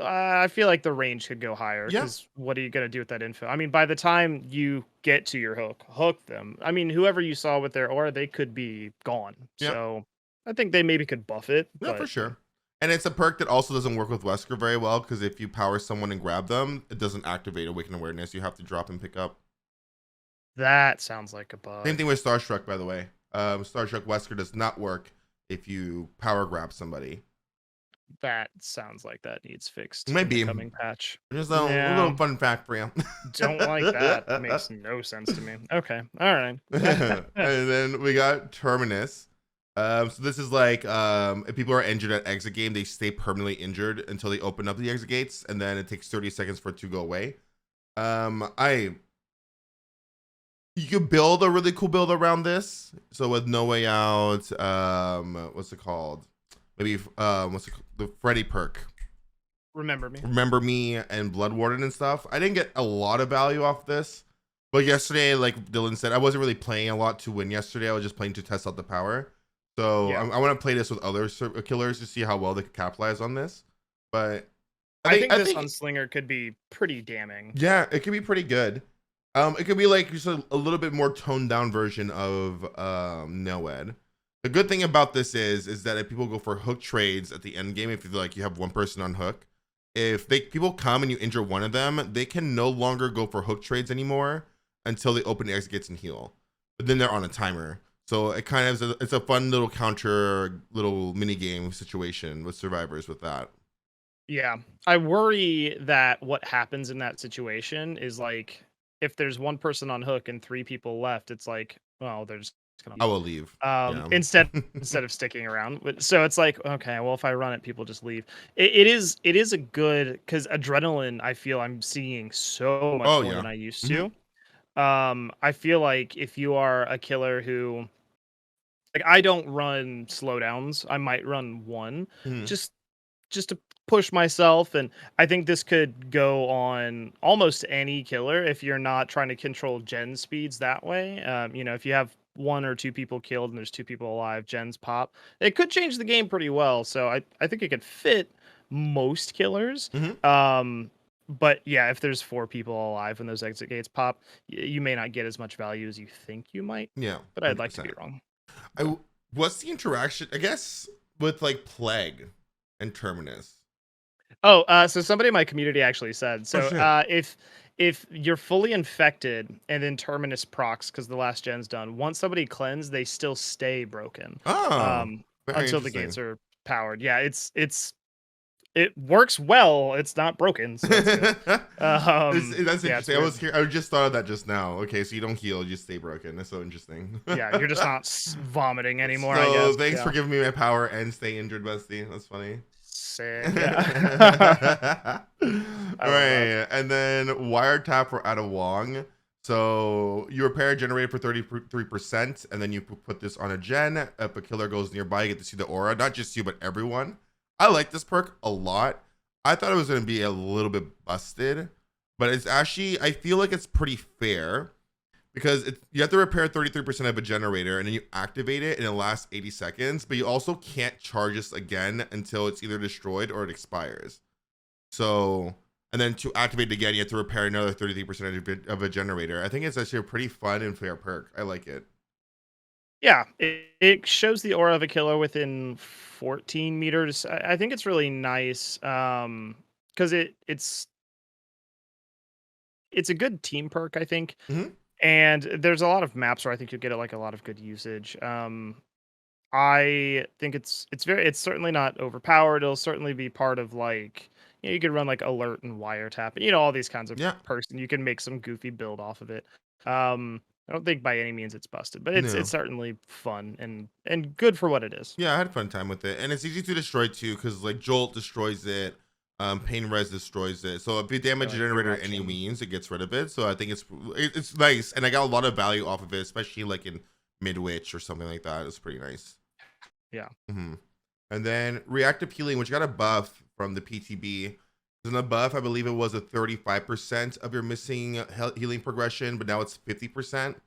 I feel like the range could go higher Yeah. because what are you gonna do with that info? I mean, by the time you get to your hook them. I mean, whoever you saw with their aura, they could be gone. Yeah. So I think they maybe could buff it, Yeah, for but sure. And it's a perk that also doesn't work with Wesker very well because if you power someone and grab them, it doesn't activate Awaken Awareness. You have to drop and pick up. that sounds like a Same bug. thing with Starstruck, by the way. Starstruck Wesker does not work if you power grab somebody. That sounds like that needs fixed in the Maybe. coming patch. Just a Yeah, little fun fact for you. don't like that. Makes no sense to me. Okay, all right. And then we got Terminus. So this is like if people are injured at exit game, they stay permanently injured until they open up the exit gates, and then it takes 30 seconds for it to go away. I You could build a really cool build around this. So with No Way Out, what's it called? Maybe the Freddy perk. Remember me. Remember Me and Blood Warden and stuff. I didn't get a lot of value off this. But yesterday, like Dylan said, I wasn't really playing a lot to win yesterday. I was just playing to test out the power. So Yeah, I want to play this with other killers to see how well they could capitalize on this. But I think I this think Unslinger could be pretty damning. yeah, it could be pretty good. It could be like just a little bit more toned down version of Noed. The good thing about this is that if people go for hook trades at the end game, if you like you have one person on hook, if people come and you injure one of them, they can no longer go for hook trades anymore until they open the exit gates and heal. But then they're on a timer. So it kind of it's a fun little counter little mini game situation with survivors with that. Yeah, I worry that what happens in that situation is like if there's one person on hook and three people left, it's like, well, they're just gonna I leave. will leave. Yeah. Instead of sticking around. So it's like, okay, well, if I run it, people just leave. It is a good because adrenaline. I feel I'm seeing so much Oh more yeah. than I used Hmm. to. I feel like if you are a killer who like I don't run slowdowns, I might run one. Hmm. Just just to push myself, and I think this could go on almost any killer if you're not trying to control gen speeds that way. If you have one or two people killed and there's two people alive, gens pop. It could change the game pretty well. So I think it could fit most killers. Hmm. But yeah, if there's four people alive when those exit gates pop, you may not get as much value as you think you might. Yeah, But I'd like to be 100%. wrong. What's the interaction? I guess with like Plague and Terminus. Oh, so somebody in my community actually said Oh so. shit. If you're fully infected and then Terminus procs because the last gen's done, once somebody cleansed, they still stay broken. Oh, very Until the gates interesting. are powered. Yeah, it works well. It's not broken, so that's good. That's Yeah, it's interesting. weird. I just thought of that just now. Okay, so you don't heal, you just stay broken. That's so interesting. Yeah, you're just not vomiting anymore, I So guess. thanks for Yeah, giving me my power and stay injured, Bestie. That's funny. sick. All Yeah, I love that. right, and then wiretap for Ada Wong. So you repair a generator for 33%, and then you put this on a gen. If a killer goes nearby, you get to see the aura. Not just you, but everyone. I like this perk a lot. I thought it was going to be a little bit busted, but it's actually, I feel like it's pretty fair because you have to repair 33% of a generator and then you activate it and it lasts 80 seconds, but you also can't charge this again until it's either destroyed or it expires. So, and then to activate it again, you have to repair another 33% of a generator. I think it's actually a pretty fun and fair perk. I like it. Yeah, it shows the aura of a killer within 14 meters. I think it's really nice because it's a good team perk, I think. Hmm. And there's a lot of maps where I think you'll get it like a lot of good usage. I think it's certainly not overpowered. It'll certainly be part of like you could run like alert and wiretap, all these kinds of Yeah. perks, and you can make some goofy build off of it. I don't think by any means it's busted, but it's No. certainly fun and good for what it is. Yeah, I had a fun time with it, and it's easy to destroy too, because like Jolt destroys it, Pain Res destroys it. So if you damage Or the like generator any direction. means, it gets rid of it. So I think it's nice, and I got a lot of value off of it, especially like in Midwich or something like that. It's pretty nice. Yeah. Hmm. And then reactive healing, which got a buff from the PTB. In the buff, I believe it was a 35% of your missing healing progression, but now it's 50%.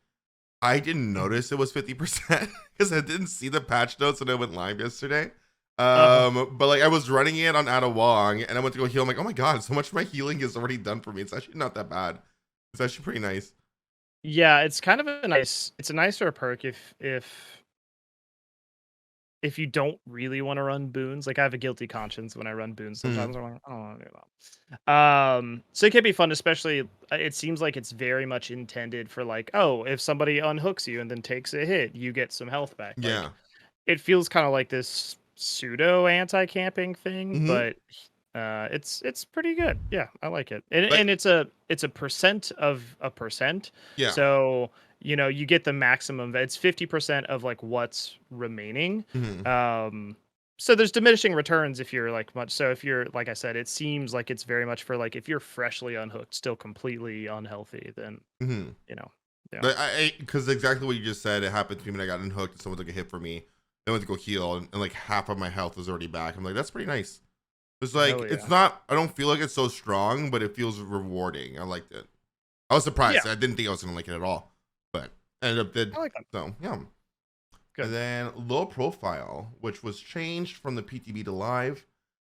I didn't Mhm. notice it was 50% because I didn't see the patch notes when I went live yesterday. Uh-huh. But like I was running it on Ada Wong and I went to go heal. I'm like, oh my god, so much of my healing is already done for me. It's actually not that bad. It's actually pretty nice. Yeah, it's kind of it's a nicer perk if you don't really want to run boons. Like I have a guilty conscience when I run boons Mhm. sometimes. I'm like, I don't want to do that. So it can be fun, especially it seems like it's very much intended for like, oh, if somebody unhooks you and then takes a hit, you get some health back. Like Yeah. it feels kind of like this pseudo anti-camping thing, Hmm. but it's pretty good. Yeah, I like it. And Like, and it's a percent of a percent. yeah. So, you get the maximum. It's 50% of like what's remaining. Hmm. So there's diminishing returns if you're like much so if you're like I said, it seems like it's very much for like if you're freshly unhooked, still completely unhealthy, then Hmm. you know, yeah. But because exactly what you just said, it happened to me when I got unhooked and someone took a hit for me. Then went to go heal and like half of my health was already back. I'm like, that's pretty nice. It's like Hell it's yeah. not. I don't feel like it's so strong, but it feels rewarding. I liked it. I was Yeah, surprised. I didn't think I was gonna like it at all, but ended up did. I like that. So yeah. And Good. then low profile, which was changed from the PTB to live.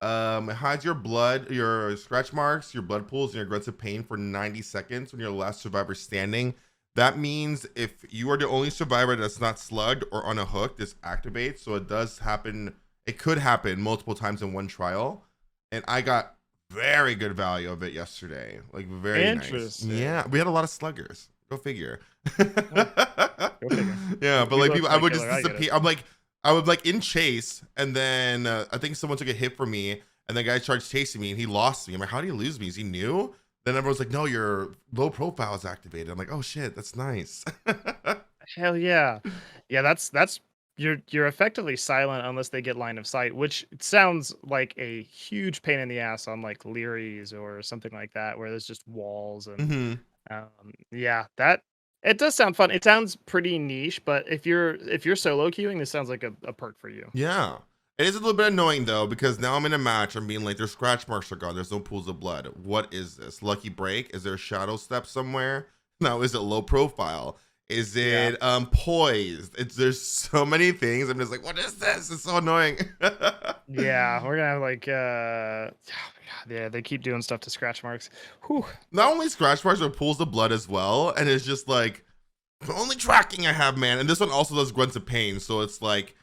It hides your blood, your scratch marks, your blood pools, and your grunts of pain for 90 seconds when you're the last survivor standing. That means if you are the only survivor that's not slugged or on a hook, this activates. So it does happen. It could happen multiple times in one trial. And I got very good value of it yesterday. Like very nice. Interesting. Yeah, we had a lot of sluggers. Go figure. Huh, go figure. Yeah, but You like look people, I for a would just killer. I get it. disappear. I would like in chase, and then I think someone took a hit from me, and the guy started chasing me, and he lost me. I'm like, how do you lose me? Is he new? Then everyone's like, no, your low profile is activated. I'm like, oh shit, that's nice. Hell yeah. Yeah, that's you're effectively silent unless they get line of sight, which sounds like a huge pain in the ass on like Leary's or something like that, where there's just walls and Hmm. yeah, that it does sound fun. It sounds pretty niche, but if you're solo queuing, this sounds like a perk for you. Yeah, It is a little bit annoying though, because now I'm in a match. I'm being like, there's scratch marks are gone. There's no pools of blood. What is this? Lucky break? Is there a shadow step somewhere? Now, is it low profile? Is Yeah. it poised? There's so many things. I'm just like, what is this? It's so annoying. Yeah, we're gonna have like yeah, they keep doing stuff to scratch marks. Whew. Not only scratch marks, but pools of blood as well. And it's just like the only tracking I have, man. And this one also does grunts of pain. So it's like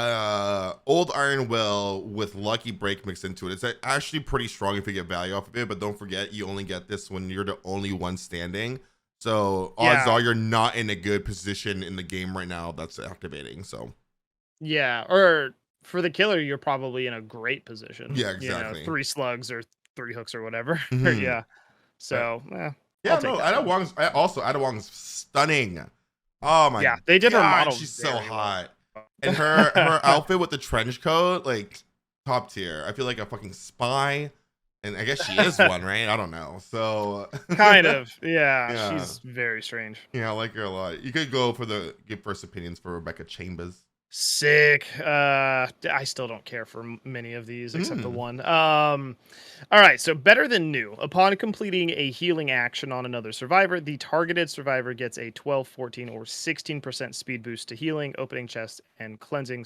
old iron will with lucky break mixed into it. It's actually pretty strong if you get value off of it, but don't forget you only get this when you're the only one standing. So odds Yeah. are you're not in a good position in the game right now that's activating. So Yeah, or for the killer, you're probably in a great position. yeah, You know, exactly. 3 slugs or 3 hooks or whatever. Hmm. Yeah. So, I'll Yeah, take no, that Ada one. Wong's Ada Wong's stunning. Oh my Yeah, they did her god, model she's so very well. hot. And her outfit with the trench coat, like top tier. I feel like a fucking spy. And I guess she is one, right? I don't know. So Kind of. Yeah, yeah. she's very strange. Yeah, I like her a lot. You could go for give first opinions for Rebecca Chambers. Sick. I still don't care for many of these except the Mm. one. All right. So better than new. Upon completing a healing action on another survivor, the targeted survivor gets a 12, 14, or 16% speed boost to healing, opening chest, and cleansing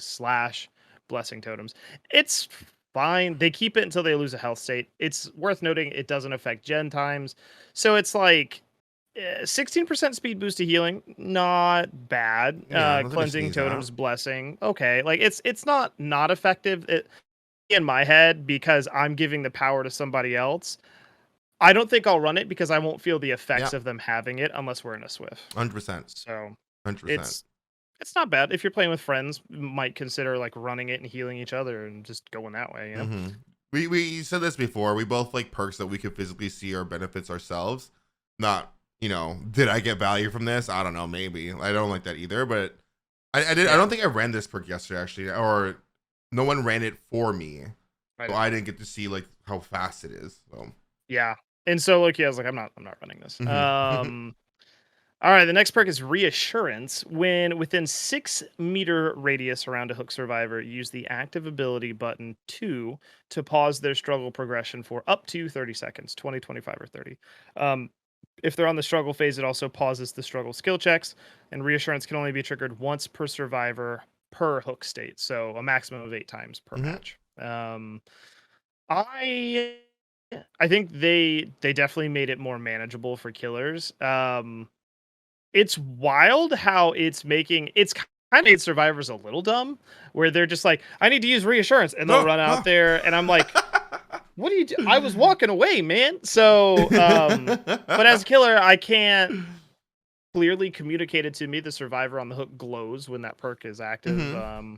/ blessing totems. It's fine. They keep it until they lose a health state. It's worth noting it doesn't affect gen times, so it's like 16% speed boost to healing, not bad. Yeah, nothing to Cleansing sneeze at. totems, blessing, okay. Like it's not effective in my head because I'm giving the power to somebody else. I don't think I'll run it because I won't feel the Yeah, effects of them having it unless we're in a Swift. 100%. So 100%. it's not bad. If you're playing with friends, might consider like running it and healing each other and just going that way. You know? Mm-hmm. We said this before. We both like perks that we could physically see our benefits ourselves. Not, did I get value from this? I don't know, maybe. I don't like that either, but I did. I Yeah. don't think I ran this perk yesterday actually, or no one ran it for me. I So didn't. I didn't get to see like how fast it is. So Yeah. And so look, yeah, I was like, I'm not running this. mm-hmm. All right, the next perk is Reassurance. When within 6-meter radius around a hook survivor, use the active ability button 2 to pause their struggle progression for up to 30 seconds, 20, 25, or 30. Um, if they're on the struggle phase, it also pauses the struggle skill checks, and Reassurance can only be triggered once per survivor per hook state, so a maximum of 8 times per Mm-hmm. match. I I think they definitely made it more manageable for killers. It's wild how it's kind of made survivors a little dumb, where they're just like, I need to use reassurance, and they'll run out there, and I'm like, what do you do? I was walking away, man. So, but as a killer, I can't clearly communicate it to me. The survivor on the hook glows when that perk is active. Mm-hmm.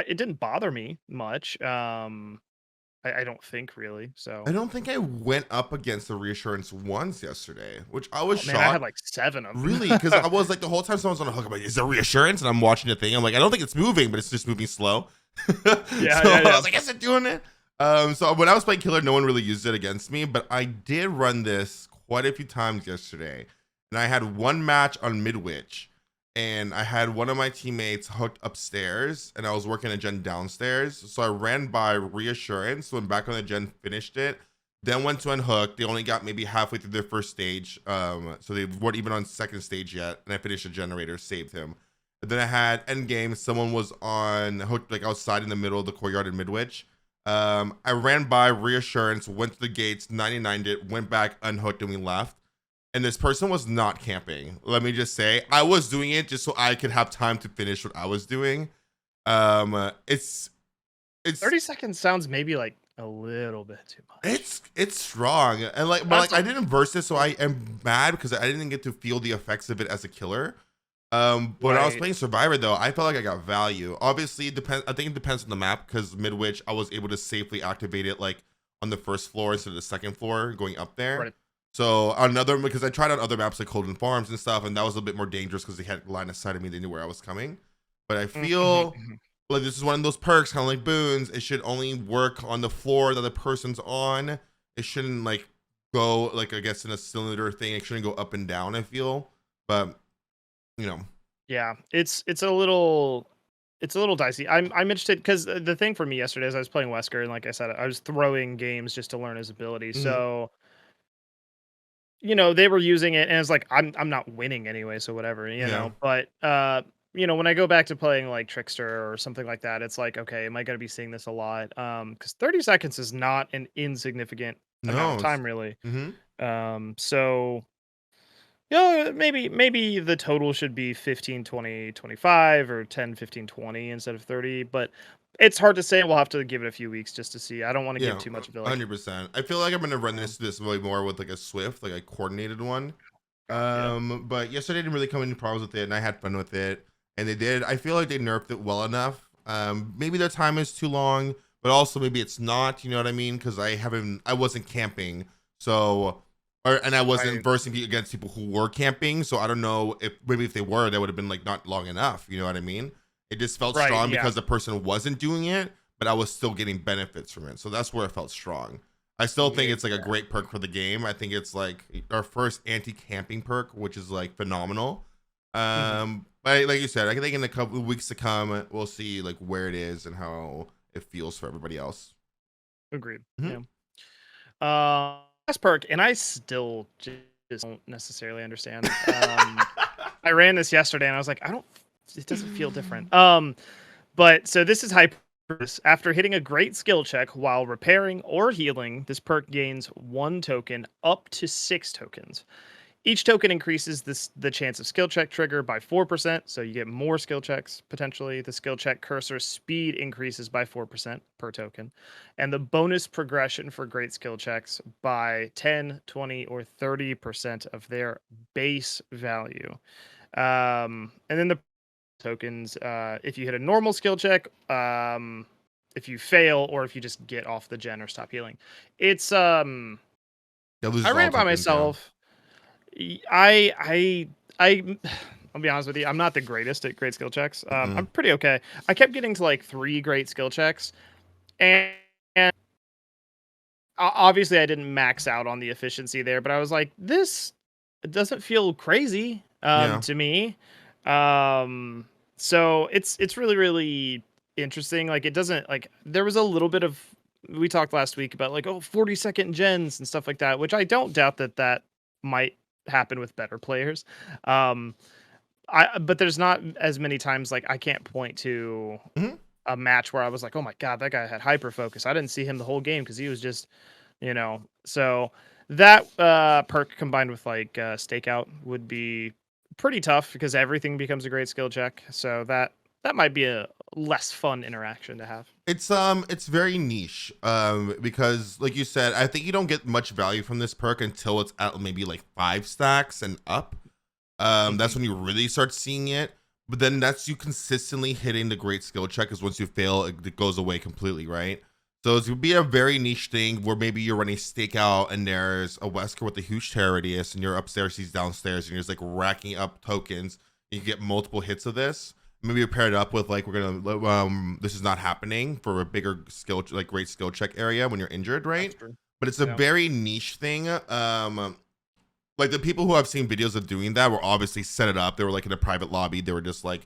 It didn't bother me much. I don't think really. I So, don't think I went up against the reassurance once yesterday, which I was oh man, I had shocked. like 7 of them. Really, because I was like the whole time someone's on a hook, I'm like, is there reassurance? And I'm watching the thing. I'm like, I don't think it's moving, but it's just moving slow. So Yeah, I yeah, yeah. was like, is it doing it? So when I was playing killer, no one really used it against me, but I did run this quite a few times yesterday. And I had one match on Midwich, and I had one of my teammates hooked upstairs, and I was working a gen downstairs. So I ran by reassurance, went back on the gen, finished it, then went to unhook. They only got maybe halfway through their first stage, so they weren't even on second stage yet. And I finished the generator, saved him. And then I had end game. Someone was on hooked like outside in the middle of the courtyard in Midwich. I ran by reassurance, went to the gates, 99'd it, went back, unhooked, and we left. And this person was not camping. Let me just say, I was doing it just so I could have time to finish what I was doing. It's 30 seconds sounds maybe like a little bit too much. it's strong, and like, but That's like I didn't verse it, so I am mad because I didn't get to feel the effects of it as a killer. But when I was right. playing Survivor though, I felt like I got value. Obviously, it depends. I think it depends on the map because Midwich, I was able to safely activate it like on the first floor instead of the second floor going up there. Right. So another because I tried on other maps like Holden Farms and stuff, and that was a bit more dangerous because they had line of sight of me. They knew where I was coming. But I Mhm, feel mhm. like this is one of those perks, kind of like boons. It should only work on the floor that the person's on. It shouldn't like go like I guess in a cylinder thing. It shouldn't go up and down. I feel, but you know. Yeah, it's a little. it's a little dicey. I'm interested because the thing for me yesterday is I was playing Wesker, and like I said, I was throwing games just to learn his ability. Hmm. So they were using it, and it's like I'm not winning anyway, so whatever, Yeah. But when I go back to playing like Trickster or something like that, it's like, okay, am I gonna be seeing this a lot? Because 30 seconds is not an insignificant amount of No. time, really. Hmm. So maybe the total should be 15, 20, 25, or 10, 15, 20 instead of 30, but it's hard to say. We'll have to give it a few weeks just to see. I don't want to give Yeah, too much of it, like, 100%. I feel like I'm gonna run this way more with like a Swift, like a coordinated one. yeah. But yesterday didn't really come any problems with it, and I had fun with it. And they did. I feel like they nerfed it well enough. Maybe their time is too long, but also maybe it's not. You know what I mean? Because I wasn't camping, so, and I wasn't Right. versing against people who were camping. So I don't know if maybe if they were, that would have been like not long enough. You know what I mean? It just felt Right. strong Yeah. because the person wasn't doing it, but I was still getting benefits from it. So that's where it felt strong. I still think Yeah. it's like a great perk for the game. I think it's like our first anti-camping perk, which is like phenomenal. Mhm. But like you said, I think in a couple of weeks to come, we'll see like where it is and how it feels for everybody else. Agreed. Mhm. Yeah. Last perk, and I still just don't necessarily understand. I ran this yesterday, and I was like, I don't. It doesn't feel different. But so this is hyper. After hitting a great skill check while repairing or healing, this perk gains 1 token up to 6 tokens. Each token increases the chance of skill check trigger by 4%, so you get more skill checks potentially. The skill check cursor speed increases by 4% per token, and the bonus progression for great skill checks by 10, 20, or 30% of their base value. And then the tokens, if you hit a normal skill check, if you fail, or if you just get off the gen or stop healing. It's It I loses ran all it by tokens, yeah. myself. Y- I I'll be honest with you. I'm not the greatest at great skill checks. I'm Mm-mm. pretty okay. I kept getting to like 3 great skill checks, and obviously I didn't max out on the efficiency there. But I was like, this doesn't feel crazy Yeah. to me. Um, so it's really interesting. Like, it doesn't, like, there was a little bit of, we talked last week about like, oh, 40-second gens and stuff like that, which I don't doubt that might happen with better players. Um, but there's not as many times, like, I can't point to Hmm. a match where I was like, oh my god, that guy had hyper focus. I didn't see him the whole game because he was just, so that perk combined with like stakeout would be pretty tough because everything becomes a great skill check. So that might be a less fun interaction to have. It's very niche. Because like you said, I think you don't get much value from this perk until it's at maybe like 5 stacks and up. That's Hmm. when you really start seeing it. But then that's you consistently hitting the great skill check, because once you fail, it goes away completely, right? So it would be a very niche thing where maybe you're running stakeout and there's a Wesker with a huge terror radius, and you're upstairs, he's downstairs, and you're just like racking up tokens. You get multiple hits of this. Maybe you pair it up with like, we're gonna this is not happening for a bigger skill, like great skill check area when you're injured, That's right? true. But it's a Yeah. very niche thing. Like the people who I've seen videos of doing that were obviously set it up. They were like in a private lobby. They were just like,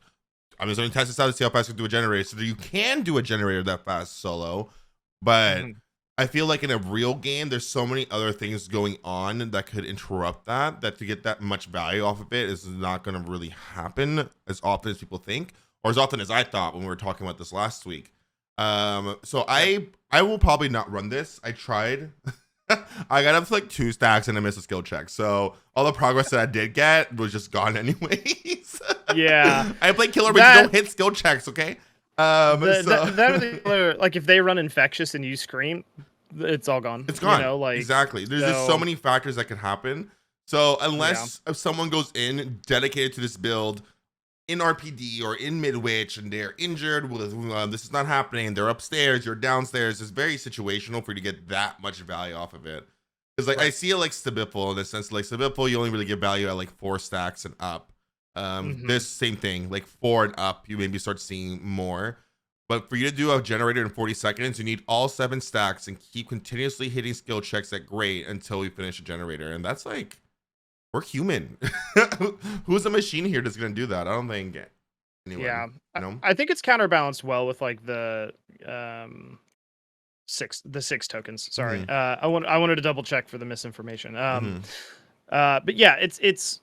I'm just going to test this out to see how fast I can do a generator. So that you can do a generator that fast solo. But Hmm. I feel like in a real game, there's so many other things going on that could interrupt that to get that much value off of it is not going to really happen as often as people think, or as often as I thought when we were talking about this last week. So Yeah. I will probably not run this. I tried. I got up to like 2 stacks and I missed a skill check. So all the progress that I did get was just gone anyways. Yeah. I play killer, but you That don't hit skill checks, okay? the So that or the other, like, if they run infectious and you scream, it's all gone. it's gone. Like, Exactly. There's just so so many factors that can happen. So yeah. unless if someone goes in dedicated to this build in RPD or in midwich and they're injured, well, this is not happening. They're upstairs, you're downstairs. It's very situational for you to get that much value off of it. Because like I Right. see it like Stabiful in the sense, like Stabiful, you only really get value at like 4 stacks and up. Hmm. This same thing, like 4 and up, you maybe start seeing more. But for you to do a generator in 40 seconds, you need all 7 stacks and keep continuously hitting skill checks at great until we finish a generator. And that's like, we're human. Who's a machine here that's gonna do that? I don't think anyway, Yeah. you know. I think it's counterbalanced well with like um the six tokens. Sorry. Hmm. I wanted to double check for the misinformation. Hmm. But yeah, it's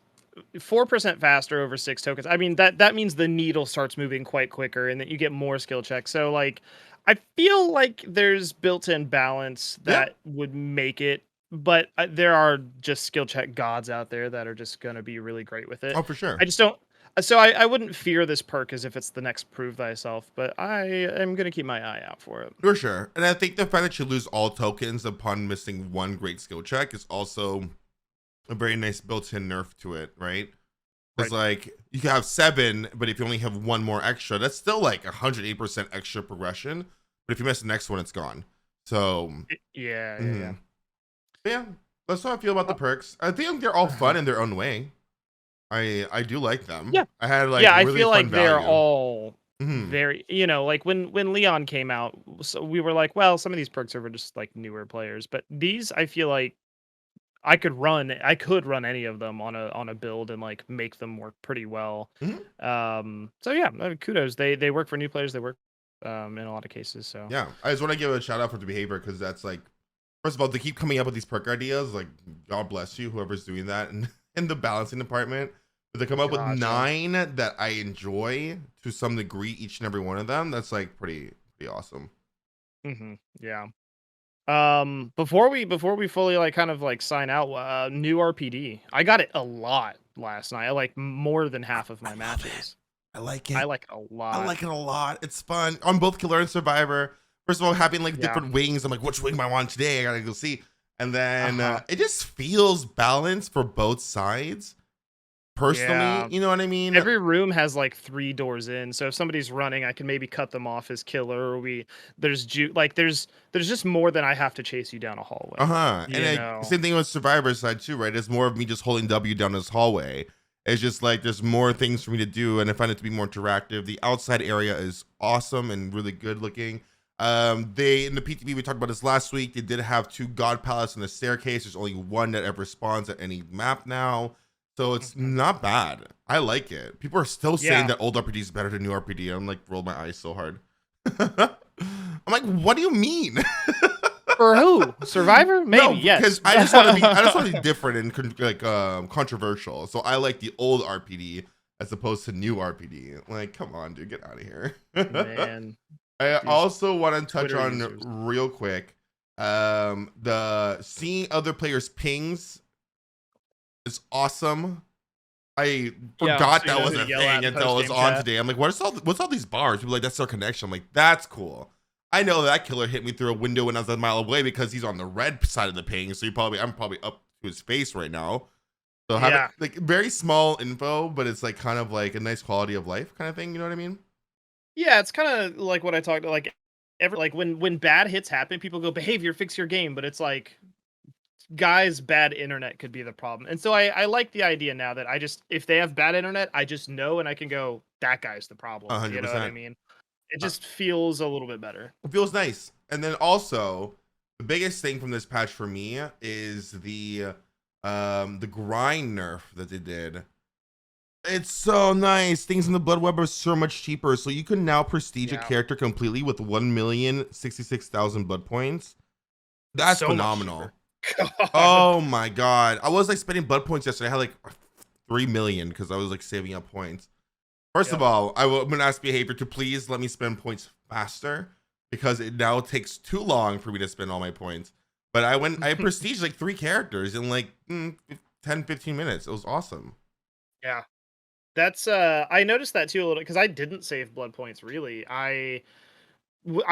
4% faster over six tokens. I mean that means the needle starts moving quite quicker and that you get more skill checks. So like I feel like there's built-in balance Yeah. that would make it, but there are just skill check gods out there that are just gonna be really great with it. Oh, for sure. I just don't. So I wouldn't fear this perk as if it's the next prove thyself, but I am gonna keep my eye out for it. For sure. And I think the fact that you lose all tokens upon missing one great skill check is also a very nice built-in nerf to it, right? It's Right. like you can have 7, but if you only have one more extra, that's still like 108% extra progression. But if you miss the next one, it's gone. So, Yeah, yeah, yeah. mhm. But yeah, that's how I feel about the perks. I think they're all fun in their own way. I do like them. Yeah. I had like Yeah, I really feel fun like they're value. all Hmm. very, like when Leon came out, so we were like, well, some of these perks are for just like newer players, but these I feel like I could run any of them on a build and like make them work pretty well. Hmm. So yeah, kudos. They work for new players, they work in a lot of cases, so Yeah, I just want to give a shout out for the behavior because that's like, first of all, they keep coming up with these perk ideas. Like, God bless you, whoever's doing that in the balancing department. But they come up with gotcha. 9 that I enjoy to some degree, each and every one of them. That's like pretty awesome. Yeah. Before we fully like kind of like sign out, new RPD. I got it a lot last night. I like more than half of I my love it. matches. I like I it. like it a I lot. like it a lot. It's fun on both Killer and Survivor. First of all, having like Yeah. different wings. I'm like, which wing am I want today? I gotta go see. And then Uh-huh. it just feels balanced for both sides. Personally, Yeah. you know what I mean? Every room has like 3 doors in. So if somebody's running, I can maybe cut them off as killer or there's just more than I have to chase you down a hallway. Uh-huh. And You like know. same thing with Survivor side too, right? It's more of me just holding W down this hallway. It's just like there's more things for me to do, and I find it to be more interactive. The outside area is awesome and really good looking. They in the PTB we talked about this last week. They did have 2 God Palace and a staircase. There's only one that ever spawns at any map now. So it's Mhm. not bad. I like it. People are still saying Yeah. that old RPD is better than new RPD. I'm like rolled my eyes so hard. I'm like, what do you mean? For who? Survivor? No, Maybe, because yes. I just want to be different and like controversial. So I like the old RPD as opposed to new RPD. Like, come on, dude, get out of here. Man, I these also want to touch Twitter on users. real quick. The seeing other players' pings is awesome. I Yeah, forgot so you that know was who to a yell at thing in until it was post-game on chat. today. I'm like, what's all these bars? People are like, that's their connection. I'm like, that's cool. I know that killer hit me through a window when I was a mile away because he's on the red side of the ping. So I'm probably up to his face right now. So having Yeah. like very small info, but it's like kind of like a nice quality of life kind of thing. You know what I mean? Yeah, it's kinda like what I talked like when bad hits happen, people go, "Behavior, fix your game," but it's like, guys, bad internet could be the problem. And so I like the idea now that I just if they have bad internet, I just know and I can go, "That guy's the problem." You know what I 100%. mean? It just feels a little bit better. It feels nice. And then also the biggest thing from this patch for me is the grind nerf that they did. It's so nice. Things in the Blood Web are so much cheaper. So you can now prestige a Yeah. character completely with 1,066,000 blood points. That's So much phenomenal. cheaper. God. Oh my god. I was like spending blood points yesterday. I had like 3 million because I was like saving up points. First of Yep. all, I'm gonna ask behavior to please let me spend points faster because it now takes too long for me to spend all my points. But I prestige like 3 characters in like 10, 15 minutes. It was awesome. Yeah. That's I noticed that too a little because I didn't save blood points really. I'm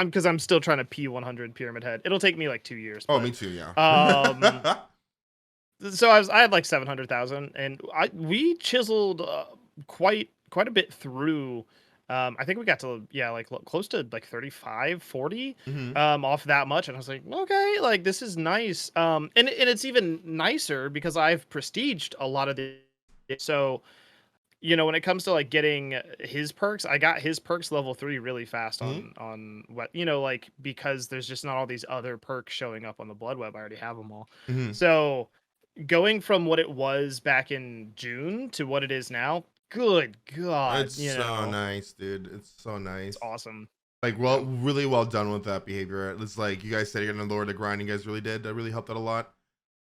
because I'm still trying to P100 Pyramid Head. It'll take me like 2 years, Oh, but me too, yeah. um so I had like 700,000 and we chiseled quite a bit through. I think we got to like close to like 35, 40 Hmm. off that much and I was like, "Okay, like this is nice." And it's even nicer because I've prestiged a lot of the so when it comes to like getting his perks, I got his perks level 3 really fast Hmm. on what like because there's just not all these other perks showing up on the blood web. I already have them all. Hmm. So going from what it was back in June to what it is now, good God, It's you so know, nice, dude. It's so it's nice. awesome. Like, Yeah. really well done with that behavior. It's like you guys said you're gonna lower the grind. You guys really did. That really helped out a lot.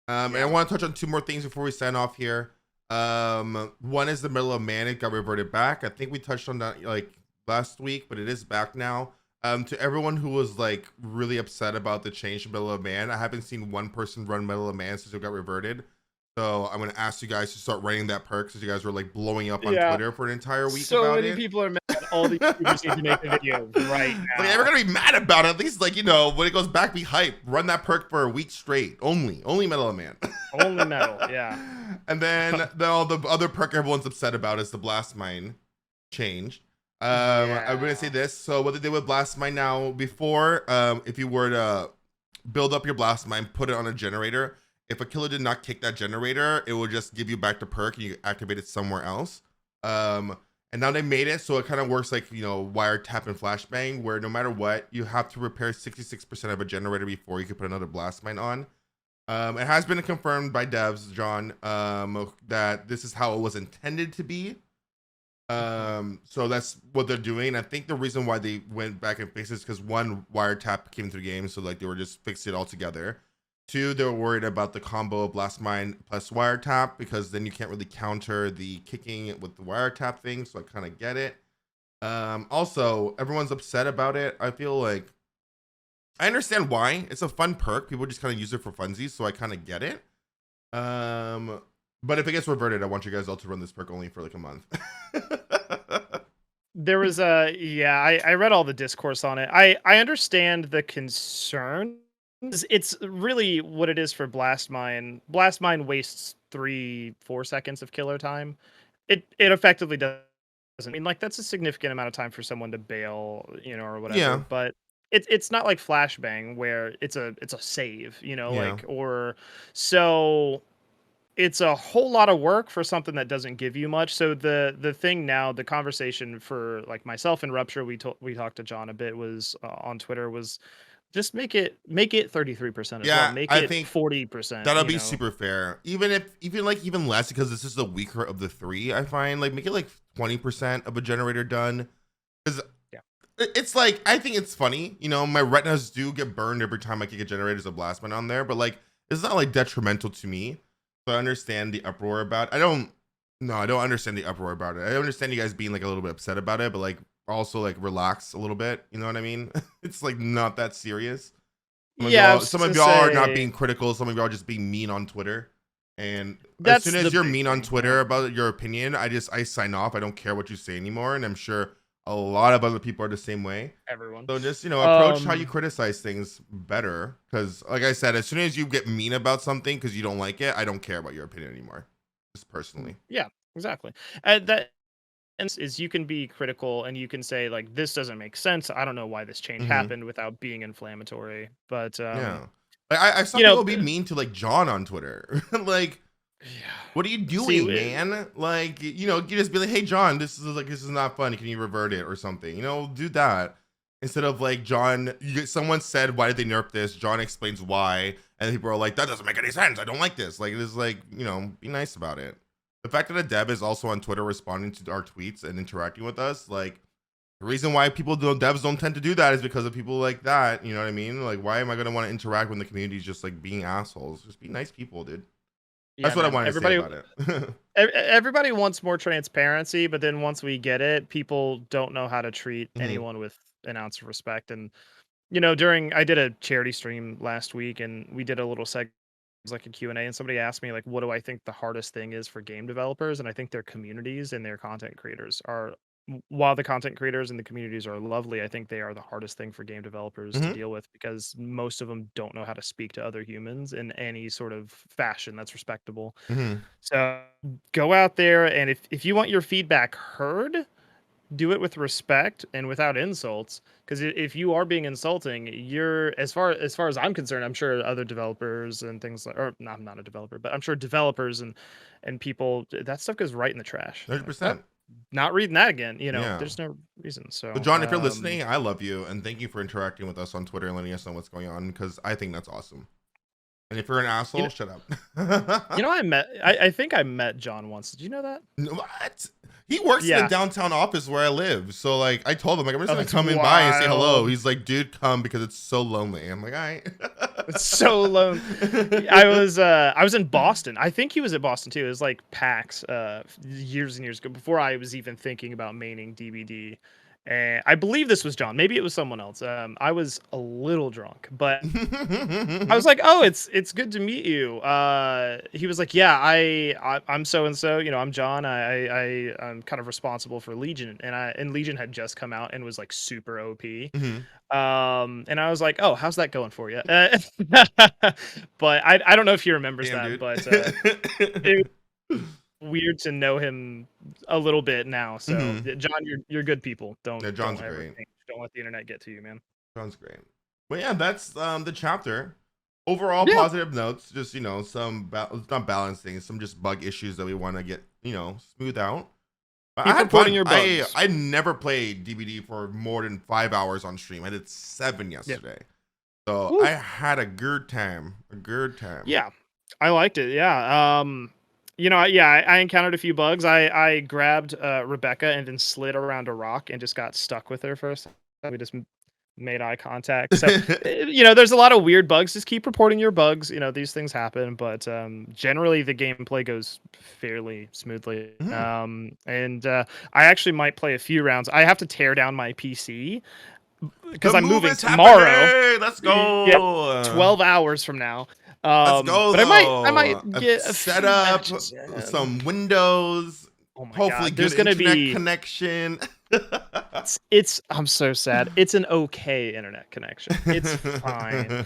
And I Yeah. want to touch on two more things before we sign off here. One is the middle of man. It got reverted back. I think we touched on that like last week, but it is back now. To everyone who was like really upset about the change to middle of man, I haven't seen one person run middle of man since it got reverted. So I'm gonna ask you guys to start running that perk since you guys were like blowing up on Yeah. Twitter for an entire week So about many it. people are mad. All the YouTubers need to make a video right Like, now. we're gonna be mad about it. At least, like, when it goes back, be hype. Run that perk for a week straight. Only Metal of Man. Only metal, yeah. And then all the other perk everyone's upset about is the Blast Mine change. I'm gonna say Yeah. this. So what they did with Blast Mine now, before, if you were to build up your Blast Mine, put it on a generator. If a killer did not kick that generator, it will just give you back the perk and you activate it somewhere else. And now they made it so it kind of works like, wiretap and flashbang, where no matter what, you have to repair 66% of a generator before you can put another Blast Mine on. It has been confirmed by devs, John, that this is how it was intended to be. So that's what they're doing. I think the reason why they went back and fixed it is because one, wiretap came into the game, so like they were just fixed it all together. Two, they were worried about the combo of Blast Mine plus wiretap because then you can't really counter the kicking with the wiretap thing. So I kind of get it. Also, everyone's upset about it. I feel like I understand why. It's a fun perk. People just kind of use it for funsies, so I kind of get it. But if it gets reverted, I want you guys all to run this perk only for like a month. There was I read all the discourse on it. I understand the concern. It's really what it is for Blast Mine. Blast Mine wastes 3-4 seconds of killer time. It effectively doesn't. I mean, like that's a significant amount of time for someone to bail, or whatever. Yeah, But it's not like Flashbang where it's a save, yeah. like or so it's a whole lot of work for something that doesn't give you much. So the thing now, the conversation for like myself and Rupture, we talked to John a bit was on Twitter was just make it 33% as well. Yeah, Make I it think 40%, that'll be super fair. Even less because this is the weaker of the three, I find. Like make it like 20% of a generator done. Because Yeah. it's like I think it's funny, my retinas do get burned every time I kick a generator as a blast man on there, but like it's not like detrimental to me. So I understand the uproar about I don't understand the uproar about it. I understand you guys being like a little bit upset about it, but like also like relax a little bit. You know what I mean? It's like not that serious. Yeah, I was Some gonna of y'all are not say being critical. Some of y'all are just being mean on Twitter. And as that's soon the as you're big mean on thing. Yeah. Twitter about your opinion, I sign off. I don't care what you say anymore. And I'm sure a lot of other people are the same way. Everyone. So just approach how you Um criticize things better. Because like I said, as soon as you get mean about something because you don't like it, I don't care about your opinion anymore. Just personally. yeah, exactly. That is you can be critical and you can say like this doesn't make sense. I don't know why this change Hmm. happened without being inflammatory. But Yeah. I saw you know, people be mean to like John on Twitter. Like, yeah. what are you See, doing, man? Like, you just be like, hey, John, this is not fun. Can you revert it or something? Do that instead of like John. Someone said, why did they nerf this? John explains why, and people are like, that doesn't make any sense. I don't like this. Like, it is like, be nice about it. The fact that a dev is also on Twitter responding to our tweets and interacting with us, like, the reason why devs don't tend to do that is because of people like that. You know what I mean? Like, why am I gonna want to interact when the community is just like being assholes? Just be nice people, dude. yeah, That's what I man. wanted to say about it. Everybody wants more transparency, but then once we get it, people don't know how to treat Hmm. anyone with an ounce of respect. And during I did a charity stream last week, and we did a little segment, it was like a Q&A, and somebody asked me like, what do I think the hardest thing is for game developers? And I think their communities and their content creators are, while the content creators and the communities are lovely, I think they are the hardest thing for game developers to Hmm. deal with because most of them don't know how to speak to other humans in any sort of fashion that's respectable. Hmm. So go out there, and if you want your feedback heard, do it with respect and without insults. Because if you are being insulting, you're as far as I'm concerned, I'm sure other developers and things like, or no, I'm not a developer, but I'm sure developers and people, that stuff goes right in the trash. Hundred Like, oh, percent. not reading that again. Yeah. There's no reason. So, So John, if you're listening, I love you and thank you for interacting with us on Twitter and letting us know what's going on because I think that's awesome. And if you're an You asshole, know, shut up. I think I met John once. Did you know that? What? He works in the Yeah. downtown office where I live. So like I told him like I'm just Oh, gonna that's come in by and say hello. wild. He's like, dude, come because it's so lonely. I'm like, all right. It's so lonely. I was in Boston. I think he was at Boston too. It was like PAX years and years ago before I was even thinking about maining DBD. And I believe this was John. Maybe it was someone else. I was a little drunk, but I was like, "Oh, it's good to meet you." He was like, "Yeah, I'm so and so. You know, I'm John. I'm kind of responsible for Legion, and Legion had just come out and was like super OP. Mhm. And I was like, "Oh, how's that going for you?" But I don't know if he remembers Damn, that, dude. but it was weird to know him a little bit now. So, Mhm. John, you're good people. Yeah, Don't John's ever great. change. Don't let the internet get to you, man. Sounds great. But yeah, that's the chapter. Overall Yeah, positive notes, just some not balance things, some just bug issues that we want to get, smooth out. I keep had reporting fun. your bugs. I never played DBD for more than 5 hours on stream. I did 7 Yeah. yesterday. So I Woo. had a good time. A good time. Yeah, I liked it. Yeah. I encountered a few bugs. I grabbed Rebecca and then slid around a rock and just got stuck with her for a second. We just made eye contact. So, there's a lot of weird bugs. Just keep reporting your bugs. These things happen, but generally the gameplay goes fairly smoothly. Mhm. And I actually might play a few rounds. I have to tear down my PC The because I'm move moving is tomorrow. happening. Let's Yeah, go. 12 hours from now. Let's go But I though. might A get a few setup, matches in. some windows, Oh my hopefully god, good there's gonna internet be connection. it's I'm so sad. It's an okay internet connection. It's fine.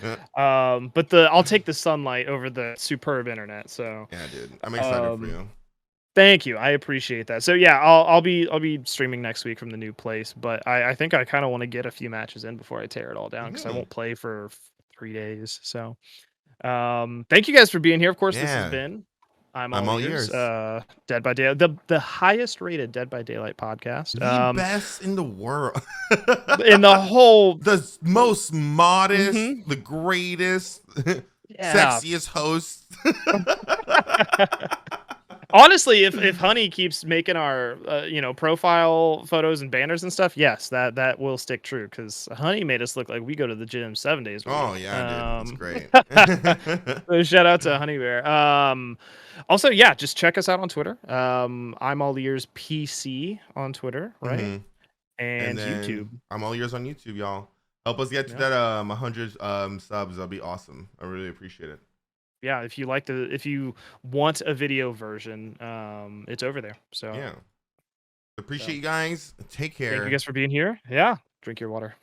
But I'll take the sunlight over the superb internet. So, Yeah, dude. I'm excited for um, you. thank you. I appreciate that. So yeah, I'll be streaming next week from the new place, but I think I kind of want to get a few matches in before I tear it all down because I Mhm. won't play for 3 days. So, thank you guys for being here. Of course, this has Yeah. been I'm I'm all all ears. ears. Dead by Daylight, the highest rated Dead by Daylight podcast. The best in the world. In the whole, Most modest, hmm the greatest, yeah. sexiest host. Honestly, if Honey keeps making our profile photos and banners and stuff, yes, that will stick true because Honey made us look like we go to the gym 7 days a Oh week. yeah, dude. It's great. So shout out to Honey Bear. Also, yeah, just check us out on Twitter. I'm all ears PC on Twitter, right? hmm And And YouTube. then I'm all ears on YouTube, y'all. Help us get to Yeah. that 100 subs. That'll be awesome. I really appreciate it. Yeah, if you want a video version, it's over there. So, Yeah. Appreciate so you guys. Take thank you care. guys for being here. Yeah. Drink your water.